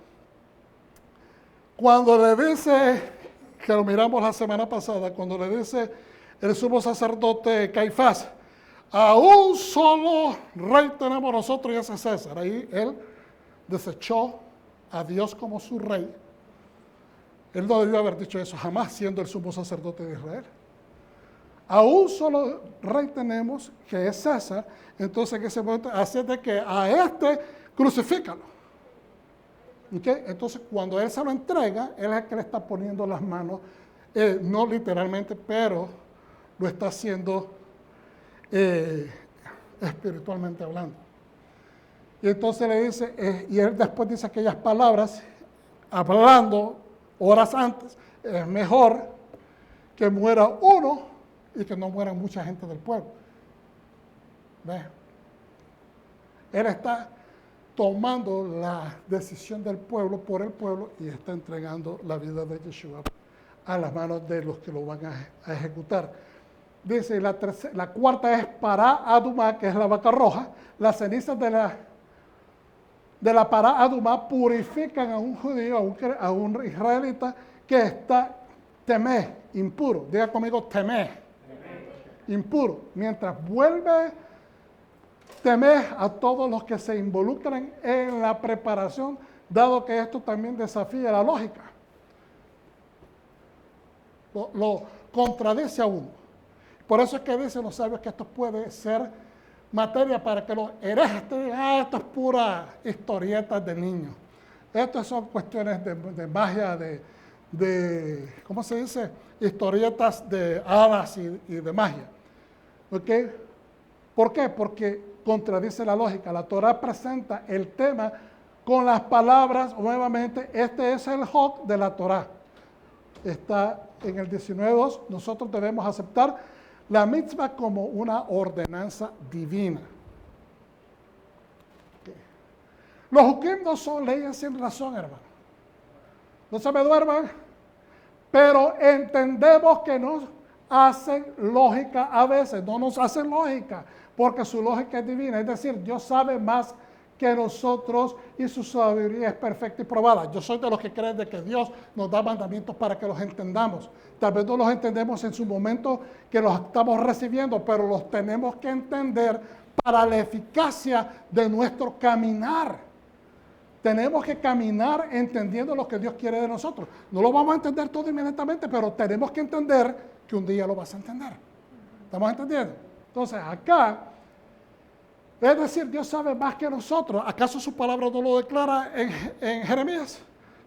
Cuando le dice, que lo miramos la semana pasada, cuando le dice el sumo sacerdote Caifás, a un solo rey tenemos nosotros y ese es César. Ahí él desechó a Dios como su rey. Él no debió haber dicho eso jamás, siendo el sumo sacerdote de Israel. A un solo rey tenemos, que es César. Entonces en ese momento hace de que a este crucifícalo. ¿Okay? Entonces cuando él se lo entrega, él es el que le está poniendo las manos, no literalmente, pero lo está haciendo espiritualmente hablando. Y entonces le dice, y él después dice aquellas palabras, hablando horas antes, es mejor que muera uno y que no muera mucha gente del pueblo. ¿Ves? Él está tomando la decisión del pueblo por el pueblo y está entregando la vida de Yeshua a las manos de los que lo van a ejecutar. Dice, la cuarta es Pará Adumá, que es la vaca roja. Las cenizas de la Pará Adumá purifican a un judío, a un israelita que está temé, impuro. Diga conmigo, temé, impuro. Mientras vuelve temed a todos los que se involucran en la preparación, dado que esto también desafía la lógica. Lo contradice a uno. Por eso es que dicen los sabios que esto puede ser materia para que los herejes te digan, esto es pura historietas de niños. Estas son cuestiones de magia, ¿cómo se dice? Historietas de hadas y de magia. ¿Ok? ¿Por qué? Porque contradice la lógica. La Torah presenta el tema con las palabras, nuevamente, este es el Jod de la Torah. Está en el 19.2, nosotros debemos aceptar la mitzvah como una ordenanza divina. Okay. Los hukim no son leyes sin razón, hermano. No se me duerman, pero entendemos que nos hacen lógica a veces, no nos hacen lógica, porque su lógica es divina, es decir, Dios sabe más que nosotros y su sabiduría es perfecta y probada. Yo soy de los que creen de que Dios nos da mandamientos para que los entendamos. Tal vez no los entendemos en su momento que los estamos recibiendo, pero los tenemos que entender para la eficacia de nuestro caminar. Tenemos que caminar entendiendo lo que Dios quiere de nosotros. No lo vamos a entender todo inmediatamente, pero tenemos que entender que un día lo vas a entender. ¿Estamos entendiendo? Entonces, acá, es decir, Dios sabe más que nosotros. ¿Acaso su palabra no lo declara en Jeremías?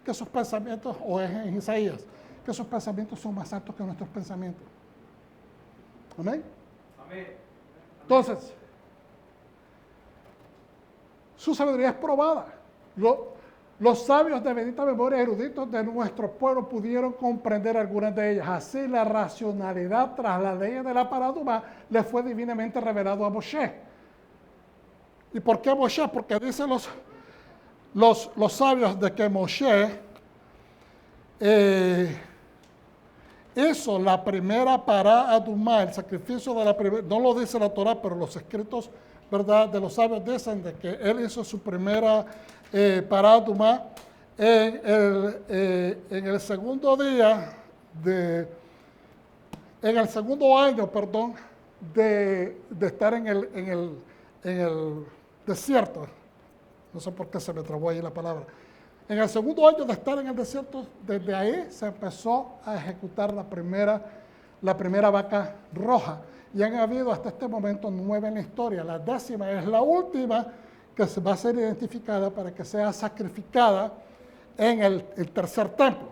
Que sus pensamientos, o en Isaías, que sus pensamientos son más altos que nuestros pensamientos. ¿Amén? Amén. Entonces, su sabiduría es probada. Los sabios de bendita memoria, eruditos de nuestro pueblo, pudieron comprender algunas de ellas. Así, la racionalidad tras la ley de la paraduma le fue divinamente revelado a Moshe. ¿Y por qué Moshe? Porque dicen los sabios de que Moshe hizo la primera paraduma, el sacrificio de la primera, no lo dice la Torah, pero los escritos, ¿verdad?, de los sabios dicen de que él hizo su primera paraduma en el segundo día en el segundo año, perdón, de estar en el desierto. No sé por qué se me trabó ahí la palabra. En el segundo año de estar en el desierto, desde ahí se empezó a ejecutar la primera vaca roja. Y han habido hasta este momento 9 en la historia. La 10ª es la última que se va a ser identificada para que sea sacrificada en el tercer templo.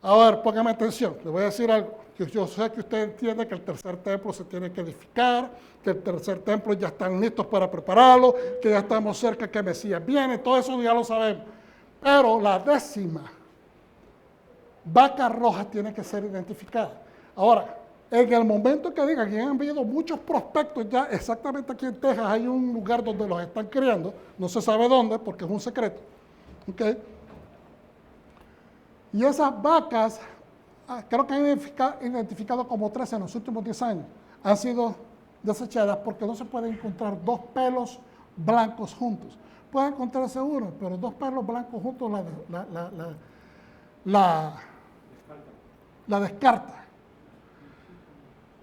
A ver, póngame atención, le voy a decir algo. Yo sé que usted entiende que el tercer templo se tiene que edificar, que el tercer templo ya están listos para prepararlo, que ya estamos cerca que Mesías viene, todo eso ya lo sabemos. Pero la 10ª vaca roja tiene que ser identificada. Ahora, en el momento que digan que han habido muchos prospectos ya, exactamente aquí en Texas hay un lugar donde los están criando, no se sabe dónde porque es un secreto. ¿Okay? Y esas vacas, creo que han identificado como 13 en los últimos 10 años, han sido desechadas porque no se pueden encontrar 2 pelos blancos juntos. Puede encontrarse uno, pero 2 pelos blancos juntos la descarta.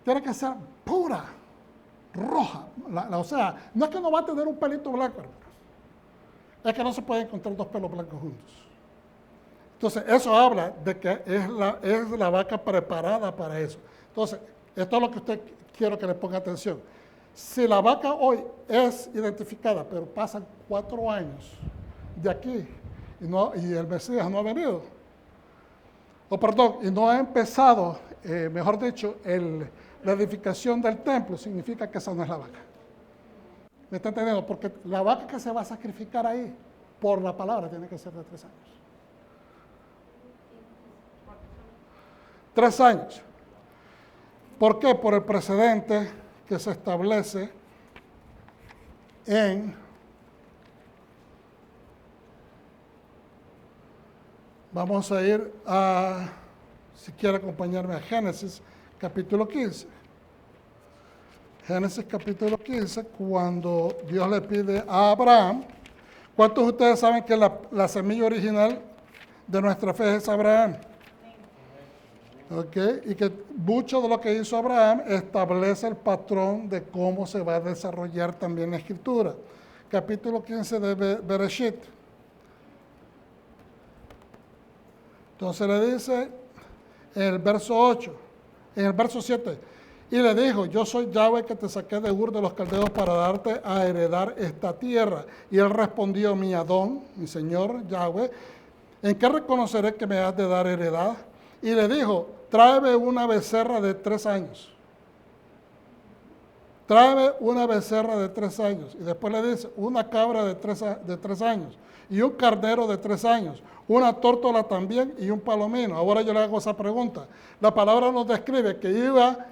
Tiene que ser pura, roja. O sea, no es que no va a tener un pelito blanco, hermano. Es que no se pueden encontrar 2 pelos blancos juntos. Entonces, eso habla de que es la vaca preparada para eso. Entonces, esto es lo que usted quiero que le ponga atención. Si la vaca hoy es identificada, pero pasan 4 años de aquí y el Mesías no ha venido, y no ha empezado, mejor dicho, la edificación del templo, significa que esa no es la vaca. ¿Me está entendiendo? Porque la vaca que se va a sacrificar ahí, por la palabra, tiene que ser de 3 años. 3 años. ¿Por qué? Por el precedente que se establece vamos a ir si quiere acompañarme a Génesis capítulo 15. Génesis capítulo 15, cuando Dios le pide a Abraham, ¿cuántos de ustedes saben que la semilla original de nuestra fe es Abraham? ¿Ok? Y que mucho de lo que hizo Abraham establece el patrón de cómo se va a desarrollar también la escritura. Capítulo 15 de Bereshit. Entonces le dice en el verso 8, en el verso 7, y le dijo, yo soy Yahweh que te saqué de Ur de los Caldeos para darte a heredar esta tierra. Y él respondió, mi Adón, mi Señor Yahweh, ¿en qué reconoceré que me has de dar heredad? Y le dijo, tráeme una becerra de 3 años. Tráeme una becerra de 3 años. Y después le dice, una cabra de 3 años. Y un carnero de 3 años. Una tórtola también y un palomino. Ahora yo le hago esa pregunta. La palabra nos describe que iba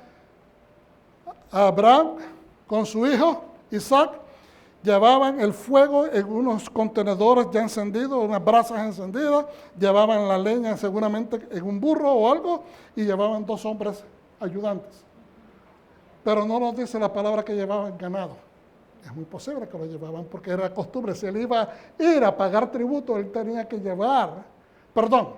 Abraham con su hijo Isaac, llevaban el fuego en unos contenedores ya encendidos, unas brasas encendidas, llevaban la leña seguramente en un burro o algo y llevaban 2 hombres ayudantes. Pero no nos dice la palabra que llevaban ganado. Es muy posible que lo llevaban porque era costumbre. Si él iba a ir a pagar tributo, él tenía que llevar. Perdón,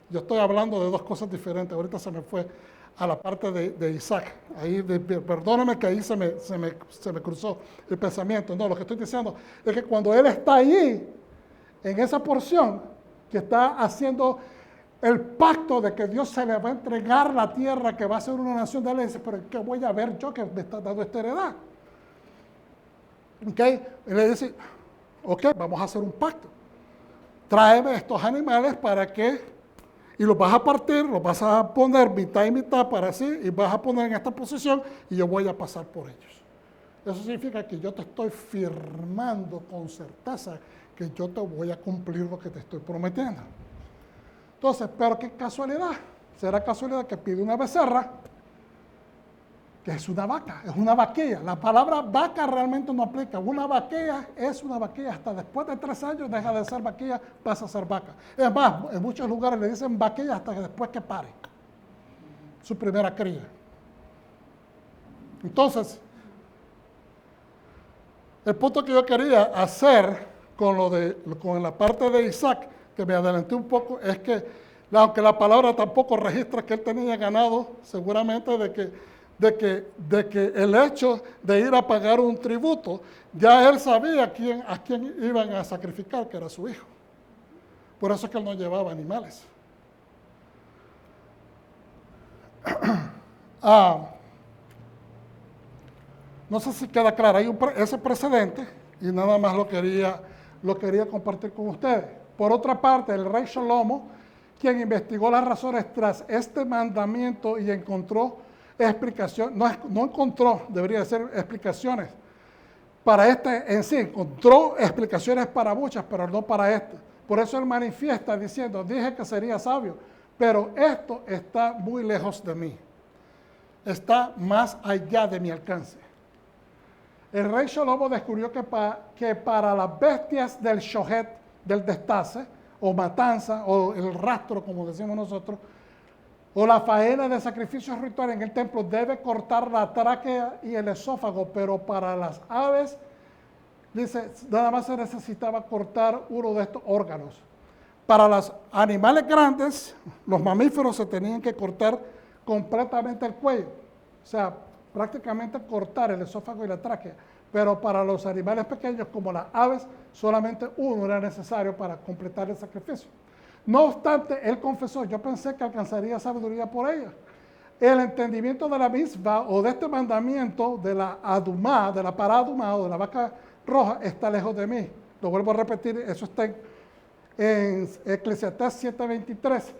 yo estoy hablando de 2 cosas diferentes. Ahorita se me fue a la parte de Isaac. Ahí, perdóname que ahí se me cruzó el pensamiento. No, lo que estoy diciendo es que cuando él está ahí, en esa porción, que está haciendo el pacto de que Dios se le va a entregar la tierra, que va a ser una nación de él, dice, pero ¿qué voy a ver yo que me está dando esta heredad? ¿Ok? Y le dice, ok, vamos a hacer un pacto. Tráeme estos animales para que, y los vas a partir, los vas a poner mitad y mitad para así, y vas a poner en esta posición, y yo voy a pasar por ellos. Eso significa que yo te estoy firmando con certeza que yo te voy a cumplir lo que te estoy prometiendo. Entonces, pero qué casualidad. ¿Será casualidad que pide una becerra? Que es una vaca, es una vaquilla. La palabra vaca realmente no aplica. Una vaquilla es una vaquilla. Hasta después de 3 años deja de ser vaquilla, pasa a ser vaca. Es más, en muchos lugares le dicen vaquilla hasta que después que pare su primera cría. Entonces, el punto que yo quería hacer con la parte de Isaac, que me adelanté un poco, es que, aunque la palabra tampoco registra que él tenía ganado, seguramente de que el hecho de ir a pagar un tributo, ya él sabía a quién iban a sacrificar, que era su hijo. Por eso es que él no llevaba animales. No sé si queda claro, hay ese precedente y nada más lo quería compartir con ustedes. Por otra parte, el rey Shlomo, quien investigó las razones tras este mandamiento y encontró explicación, no encontró, debería ser explicaciones para este en sí, encontró explicaciones para muchas, pero no para este. Por eso él manifiesta diciendo, dije que sería sabio, pero esto está muy lejos de mí, está más allá de mi alcance. El rey Shlomo descubrió que para las bestias del shohet, del destace, o matanza, o el rastro, como decimos nosotros, o la faena de sacrificios rituales en el templo, debe cortar la tráquea y el esófago, pero para las aves, dice, nada más se necesitaba cortar uno de estos órganos. Para los animales grandes, los mamíferos se tenían que cortar completamente el cuello, o sea, prácticamente cortar el esófago y la tráquea. Pero para los animales pequeños, como las aves, solamente uno era necesario para completar el sacrificio. No obstante, él confesó, yo pensé que alcanzaría sabiduría por ella. El entendimiento de la misma o de este mandamiento de la adumá, de la paradumá o de la vaca roja, está lejos de mí. Lo vuelvo a repetir, eso está en Eclesiastés 7:23.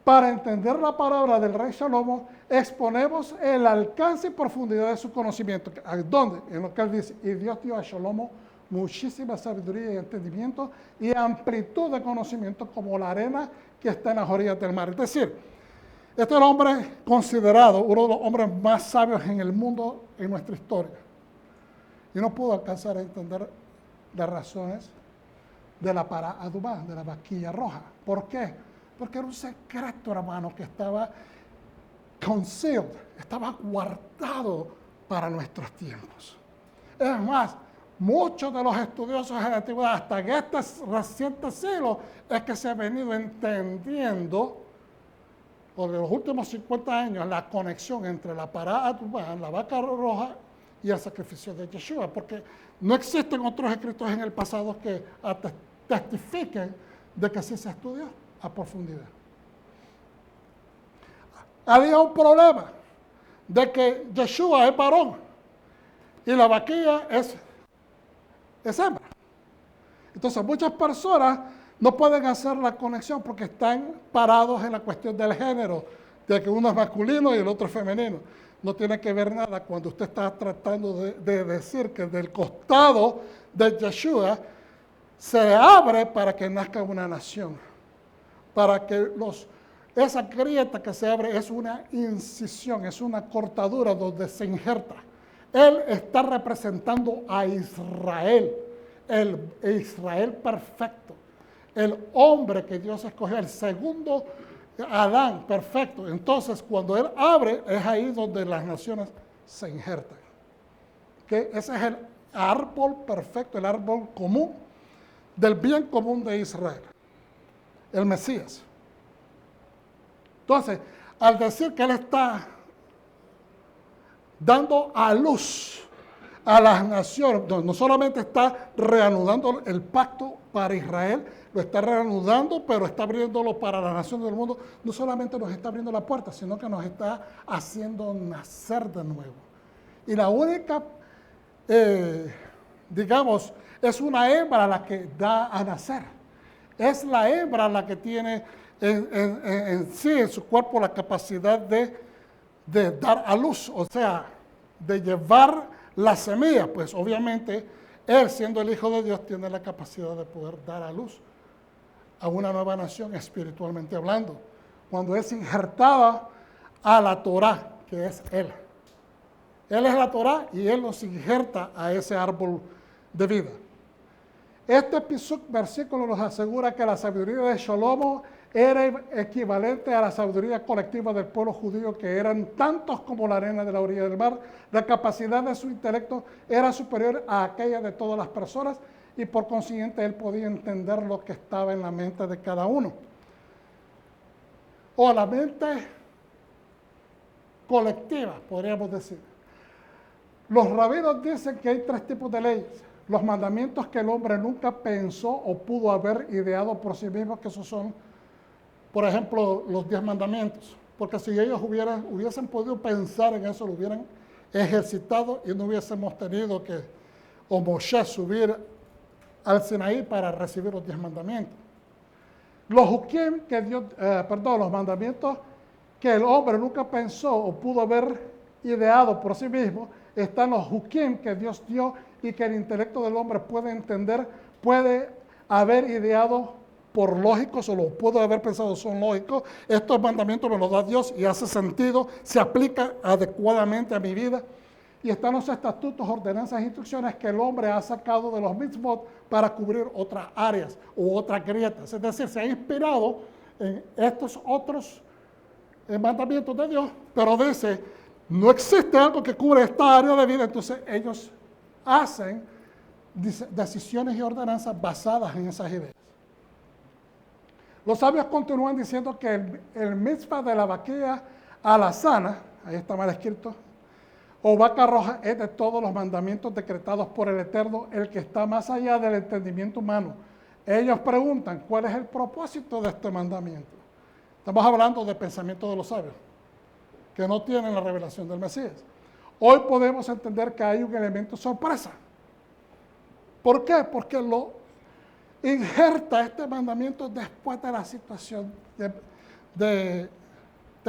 Para entender la palabra del rey Shlomo, exponemos el alcance y profundidad de su conocimiento. ¿Dónde? En lo que él dice, y Dios dio a Shlomo muchísima sabiduría y entendimiento y amplitud de conocimiento como la arena que está en las orillas del mar. Es decir, este es el hombre considerado uno de los hombres más sabios en el mundo en nuestra historia. Y no pudo alcanzar a entender las razones de la para adumá, de la vaquilla roja. ¿Por qué? Porque era un secreto, hermano, que estaba concealed, estaba guardado para nuestros tiempos. Es más, muchos de los estudiosos de la antigüedad, hasta en este reciente siglo, es que se ha venido entendiendo o de los últimos 50 años, la conexión entre la pará adumá, la vaca roja, y el sacrificio de Yeshua, porque no existen otros escritos en el pasado que testifiquen de que así se estudió a profundidad. Había un problema de que Yeshua es varón y la vaquilla es hembra. Entonces muchas personas no pueden hacer la conexión porque están parados en la cuestión del género, de que uno es masculino y el otro es femenino. No tiene que ver nada cuando usted está tratando de decir que del costado de Yeshua se abre para que nazca una nación, para que esa grieta que se abre es una incisión, es una cortadura donde se injerta. Él está representando a Israel, el Israel perfecto, el hombre que Dios escogió, el segundo Adán perfecto. Entonces, cuando Él abre, es ahí donde las naciones se injertan. ¿Okay? Ese es el árbol perfecto, el árbol común del bien común de Israel, el Mesías. Entonces, al decir que Él está dando a luz a las naciones, no solamente está reanudando el pacto para Israel, lo está reanudando, pero está abriéndolo para las naciones del mundo. No solamente nos está abriendo la puerta, sino que nos está haciendo nacer de nuevo. Y la única, digamos, es una hembra la que da a nacer. Es la hembra la que tiene en sí, en su cuerpo, la capacidad de dar a luz, o sea, de llevar la semilla. Pues obviamente, él siendo el Hijo de Dios tiene la capacidad de poder dar a luz a una nueva nación espiritualmente hablando, cuando es injertada a la Torá, que es Él. Él es la Torá y Él nos injerta a ese árbol de vida. Este versículo nos asegura que la sabiduría de Shlomo era equivalente a la sabiduría colectiva del pueblo judío, que eran tantos como la arena de la orilla del mar. La capacidad de su intelecto era superior a aquella de todas las personas y por consiguiente él podía entender lo que estaba en la mente de cada uno. O la mente colectiva, podríamos decir. Los rabinos dicen que hay tres tipos de leyes. Los mandamientos que el hombre nunca pensó o pudo haber ideado por sí mismo, que esos son, por ejemplo, los 10 mandamientos. Porque si ellos hubiesen podido pensar en eso, lo hubieran ejercitado y no hubiésemos tenido que, o Moshe, subir al Sinaí para recibir los 10 mandamientos. Los hukim que los mandamientos que el hombre nunca pensó o pudo haber ideado por sí mismo, están los hukim que Dios dio y que el intelecto del hombre puede entender, puede haber ideado por lógicos o lo puedo haber pensado son lógicos. Estos mandamientos me los da Dios y hace sentido, se aplica adecuadamente a mi vida. Y están los estatutos, ordenanzas e instrucciones que el hombre ha sacado de los mitzvot para cubrir otras áreas u otras grietas. Es decir, se ha inspirado en estos otros mandamientos de Dios, pero dice, no existe algo que cubre esta área de vida, entonces ellos hacen decisiones y ordenanzas basadas en esas ideas. Los sabios continúan diciendo que el mitzvah de la vaquilla alazana, ahí está mal escrito, o vaca roja, es de todos los mandamientos decretados por el Eterno, el que está más allá del entendimiento humano. Ellos preguntan, ¿cuál es el propósito de este mandamiento? Estamos hablando de pensamiento de los sabios, que no tienen la revelación del Mesías. Hoy podemos entender que hay un elemento sorpresa. ¿Por qué? Porque lo injerta este mandamiento después de la situación de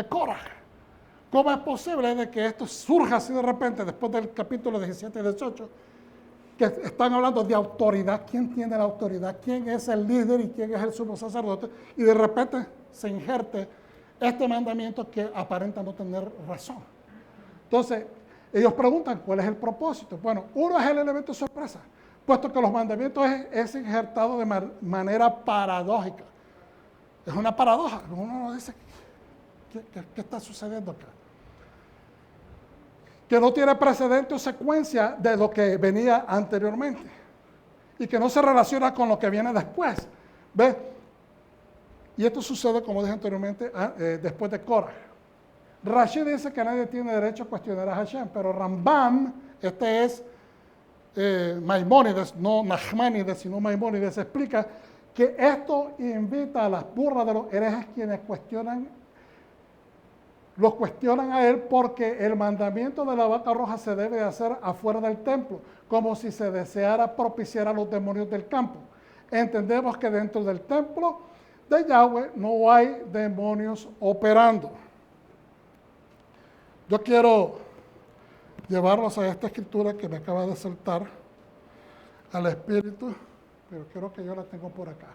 Korah. ¿Cómo es posible de que esto surja así de repente, después del capítulo 17 y 18, que están hablando de autoridad? ¿Quién tiene la autoridad? ¿Quién es el líder y quién es el sumo sacerdote? Y de repente se injerte este mandamiento que aparenta no tener razón. Entonces, ellos preguntan, ¿cuál es el propósito? Bueno, uno es el elemento sorpresa, puesto que los mandamientos es injertado de manera paradójica. Es una paradoja. Uno dice, ¿qué está sucediendo acá? Que no tiene precedente o secuencia de lo que venía anteriormente y que no se relaciona con lo que viene después. ¿Ve? Y esto sucede, como dije anteriormente, después de Korah. Rashi dice que nadie tiene derecho a cuestionar a Hashem, pero Rambam, este es Maimónides, no Nachmanides, sino Maimónides, explica que esto invita a las burlas de los herejes quienes los cuestionan a él porque el mandamiento de la vaca roja se debe hacer afuera del templo, como si se deseara propiciar a los demonios del campo. Entendemos que dentro del templo de Yahweh no hay demonios operando. Yo quiero llevarlos a esta escritura que me acaba de saltar al espíritu, pero creo que yo la tengo por acá.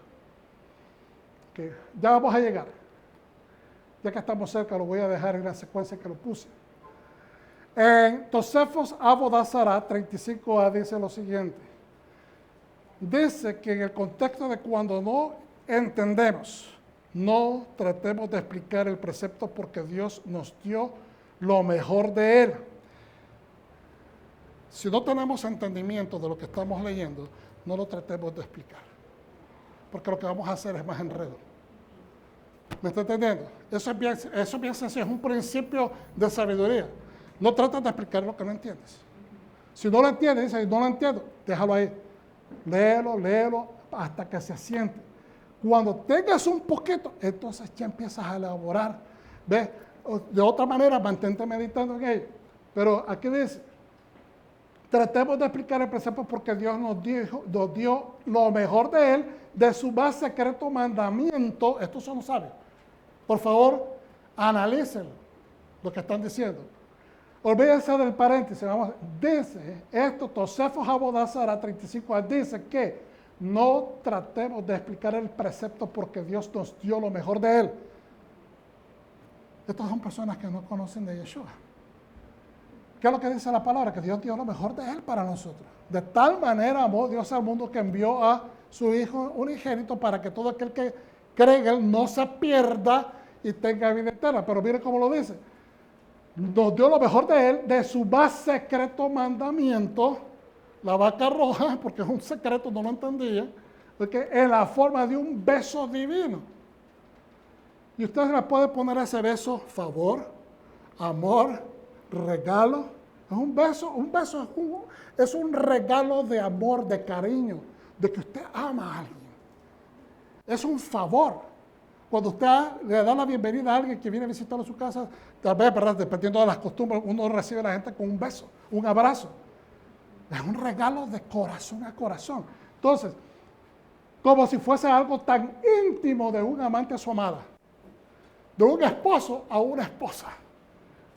Que ya vamos a llegar. Ya que estamos cerca, lo voy a dejar en la secuencia que lo puse. En Tosefos Avodah Zarah 35a dice lo siguiente. Dice que en el contexto de cuando no entendemos, no tratemos de explicar el precepto porque Dios nos dio lo mejor de él. Si no tenemos entendimiento de lo que estamos leyendo, no lo tratemos de explicar. Porque lo que vamos a hacer es más enredo. ¿Me está entendiendo? Eso es bien sencillo, es un principio de sabiduría. No trates de explicar lo que no entiendes. Si no lo entiendes, dices, no lo entiendo, déjalo ahí. Léelo hasta que se asiente. Cuando tengas un poquito, entonces ya empiezas a elaborar. ¿Ves? De otra manera, mantente meditando en ello. Pero aquí dice, tratemos de explicar el precepto porque Dios nos dio lo mejor de él, de su más secreto mandamiento. Estos son los sabios. Por favor, analícenlo, lo que están diciendo. Olvídense del paréntesis. Dice esto, Tosefos Avodah Zarah 35, dice que no tratemos de explicar el precepto porque Dios nos dio lo mejor de él. Estas son personas que no conocen de Yeshua. ¿Qué es lo que dice la palabra? Que Dios dio lo mejor de él para nosotros. De tal manera amó Dios al mundo que envió a su Hijo unigénito para que todo aquel que cree en él no se pierda y tenga vida eterna. Pero mire cómo lo dice. Nos dio lo mejor de él, de su más secreto mandamiento, la vaca roja, porque es un secreto, no lo entendía, porque en la forma de un beso divino. Y usted le puede poner ese beso favor, amor, regalo. Es un beso es un regalo de amor, de cariño, de que usted ama a alguien. Es un favor. Cuando usted le da la bienvenida a alguien que viene a visitarlo a su casa, tal vez, ¿verdad?, dependiendo de las costumbres, uno recibe a la gente con un beso, un abrazo. Es un regalo de corazón a corazón. Entonces, como si fuese algo tan íntimo de un amante a su amada, de un esposo a una esposa.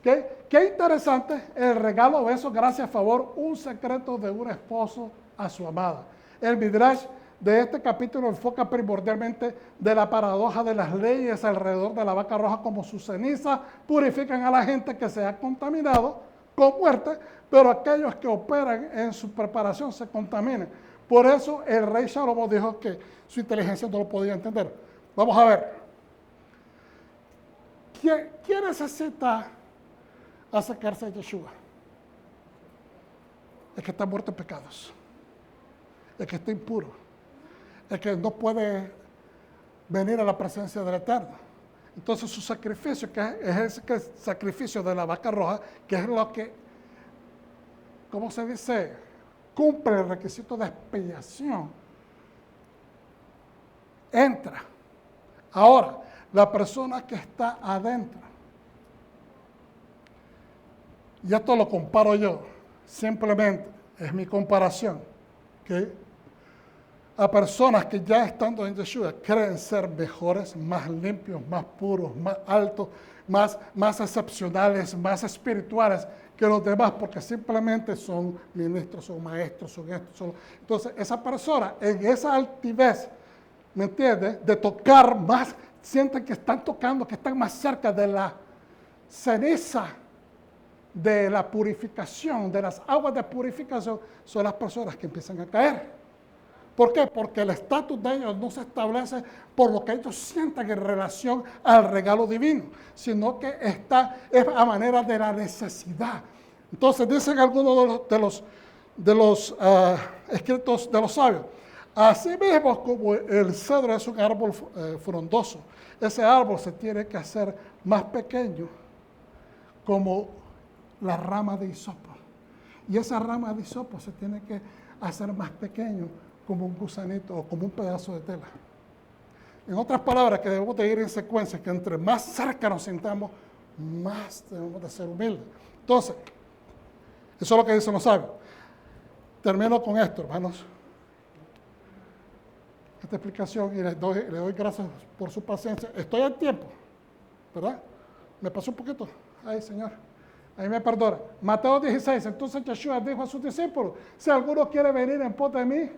Qué interesante el regalo de eso, gracias a favor, un secreto de un esposo a su amada. El Midrash de este capítulo enfoca primordialmente de la paradoja de las leyes alrededor de la vaca roja, como sus cenizas purifican a la gente que se ha contaminado con muerte, pero aquellos que operan en su preparación se contaminan. Por eso el rey Salomón dijo que su inteligencia no lo podía entender. Vamos a ver. ¿Quién necesita acercarse a Yeshua? El que está muerto en pecados, el que está impuro, el que no puede venir a la presencia del Eterno. Entonces su sacrificio, que es el sacrificio de la vaca roja, que es lo que, ¿cómo se dice?, cumple el requisito de expiación, entra. Ahora, la persona que está adentro, y esto lo comparo yo, simplemente es mi comparación, ¿okay?, a personas que ya estando en Yeshua creen ser mejores, más limpios, más puros, más altos, más excepcionales, más espirituales que los demás, porque simplemente son ministros, son maestros, son esto, Entonces, esa persona en esa altivez, ¿me entiendes?, de tocar más, sienten que están tocando, que están más cerca de la ceniza de la purificación, de las aguas de purificación, son las personas que empiezan a caer. ¿Por qué? Porque el estatus de ellos no se establece por lo que ellos sienten en relación al regalo divino, sino que es a manera de la necesidad. Entonces dicen algunos de los escritos de los sabios, Así mismo como el cedro es un árbol frondoso, ese árbol se tiene que hacer más pequeño como la rama de hisopo. Y esa rama de hisopo se tiene que hacer más pequeño como un gusanito o como un pedazo de tela. En otras palabras, que debemos de ir en secuencia, que entre más cerca nos sintamos, más debemos de ser humildes. Entonces, eso es lo que dicen los sabios. Termino con esto, hermanos. Esta explicación, y le doy gracias por su paciencia. Estoy en tiempo, ¿verdad? Me pasó un poquito. Ay, Señor, ahí me perdona. Mateo 16, entonces Yeshua dijo a sus discípulos, si alguno quiere venir en pos de mí,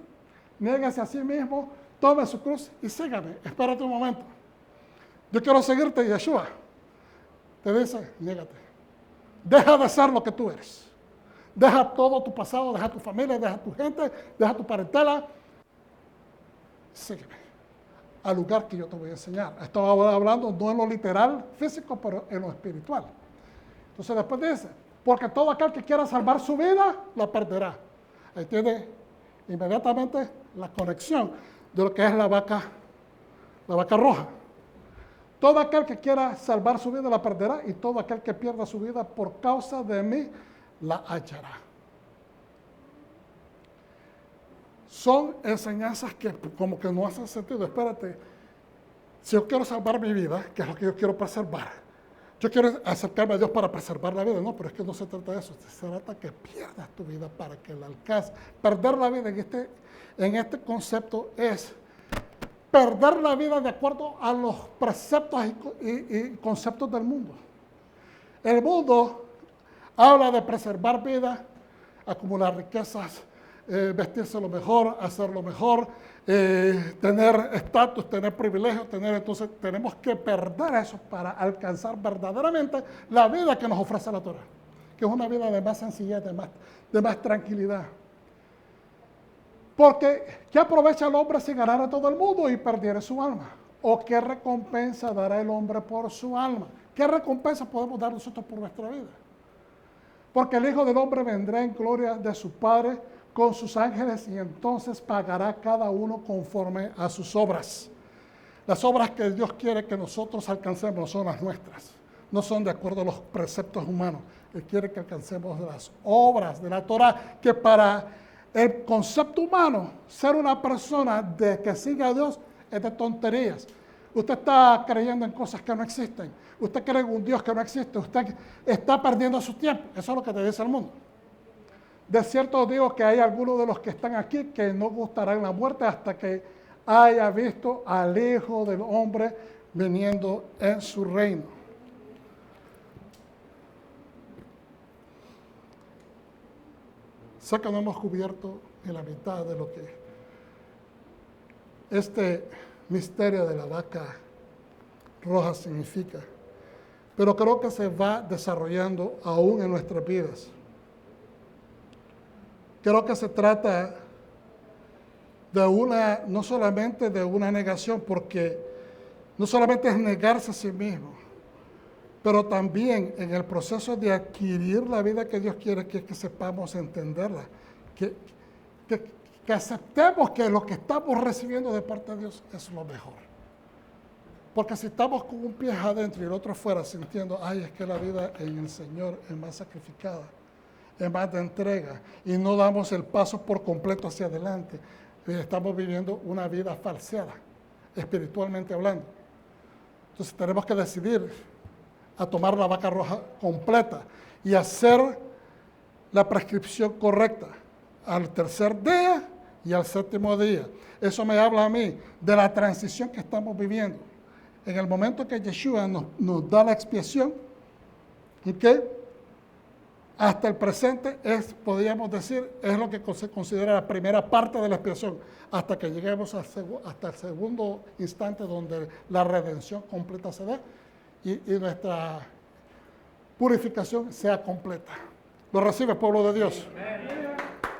niégase a sí mismo, tome su cruz y sígame. Espérate un momento. Yo quiero seguirte, Yeshua. Te dice, niégate. Deja de ser lo que tú eres. Deja todo tu pasado, deja tu familia, deja tu gente, deja tu parentela. Sígueme al lugar que yo te voy a enseñar. Estaba hablando no en lo literal, físico, pero en lo espiritual. Entonces después dice, porque todo aquel que quiera salvar su vida, la perderá. Ahí tiene inmediatamente la conexión de lo que es la vaca roja. Todo aquel que quiera salvar su vida la perderá y todo aquel que pierda su vida por causa de mí la hallará. Son enseñanzas que como que no hacen sentido. Espérate, si yo quiero salvar mi vida, que es lo que yo quiero preservar, yo quiero acercarme a Dios para preservar la vida. No, pero es que no se trata de eso. Se trata que pierdas tu vida para que la alcances. Perder la vida en este concepto es perder la vida de acuerdo a los preceptos y conceptos del mundo. El mundo habla de preservar vida, acumular riquezas, vestirse lo mejor, hacer lo mejor, tener estatus, tener privilegios, entonces tenemos que perder eso para alcanzar verdaderamente la vida que nos ofrece la Torah, que es una vida de más sencillez, de más tranquilidad. Porque, ¿qué aprovecha el hombre si ganara todo el mundo y perdiera su alma? ¿O qué recompensa dará el hombre por su alma? ¿Qué recompensa podemos dar nosotros por nuestra vida? Porque el Hijo del Hombre vendrá en gloria de su Padre con sus ángeles y entonces pagará cada uno conforme a sus obras. Las obras que Dios quiere que nosotros alcancemos no son las nuestras, no son de acuerdo a los preceptos humanos. Él quiere que alcancemos las obras de la Torah, que para el concepto humano, ser una persona que sigue a Dios es de tonterías. Usted está creyendo en cosas que no existen. Usted cree en un Dios que no existe. Usted está perdiendo su tiempo. Eso es lo que te dice el mundo. De cierto digo que hay algunos de los que están aquí que no gustarán la muerte hasta que haya visto al Hijo del Hombre viniendo en su reino. Sé que no hemos cubierto en la mitad de lo que este misterio de la vaca roja significa, pero creo que se va desarrollando aún en nuestras vidas. Creo que se trata de no solamente de una negación, porque no solamente es negarse a sí mismo, pero también en el proceso de adquirir la vida que Dios quiere que sepamos entenderla, que aceptemos que lo que estamos recibiendo de parte de Dios es lo mejor. Porque si estamos con un pie adentro y el otro afuera sintiendo, ay, es que la vida en el Señor es más sacrificada, es más de entrega, y no damos el paso por completo hacia adelante, estamos viviendo una vida falseada, espiritualmente hablando. Entonces tenemos que decidir a tomar la vaca roja completa y hacer la prescripción correcta al tercer día y al séptimo día. Eso me habla a mí de la transición que estamos viviendo. En el momento que Yeshua nos da la expiación, ¿okay? Hasta el presente podríamos decir, es lo que se considera la primera parte de la expiación, hasta que lleguemos hasta el segundo instante donde la redención completa se dé y nuestra purificación sea completa. ¿Lo recibe, pueblo de Dios?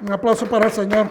Un aplauso para el Señor.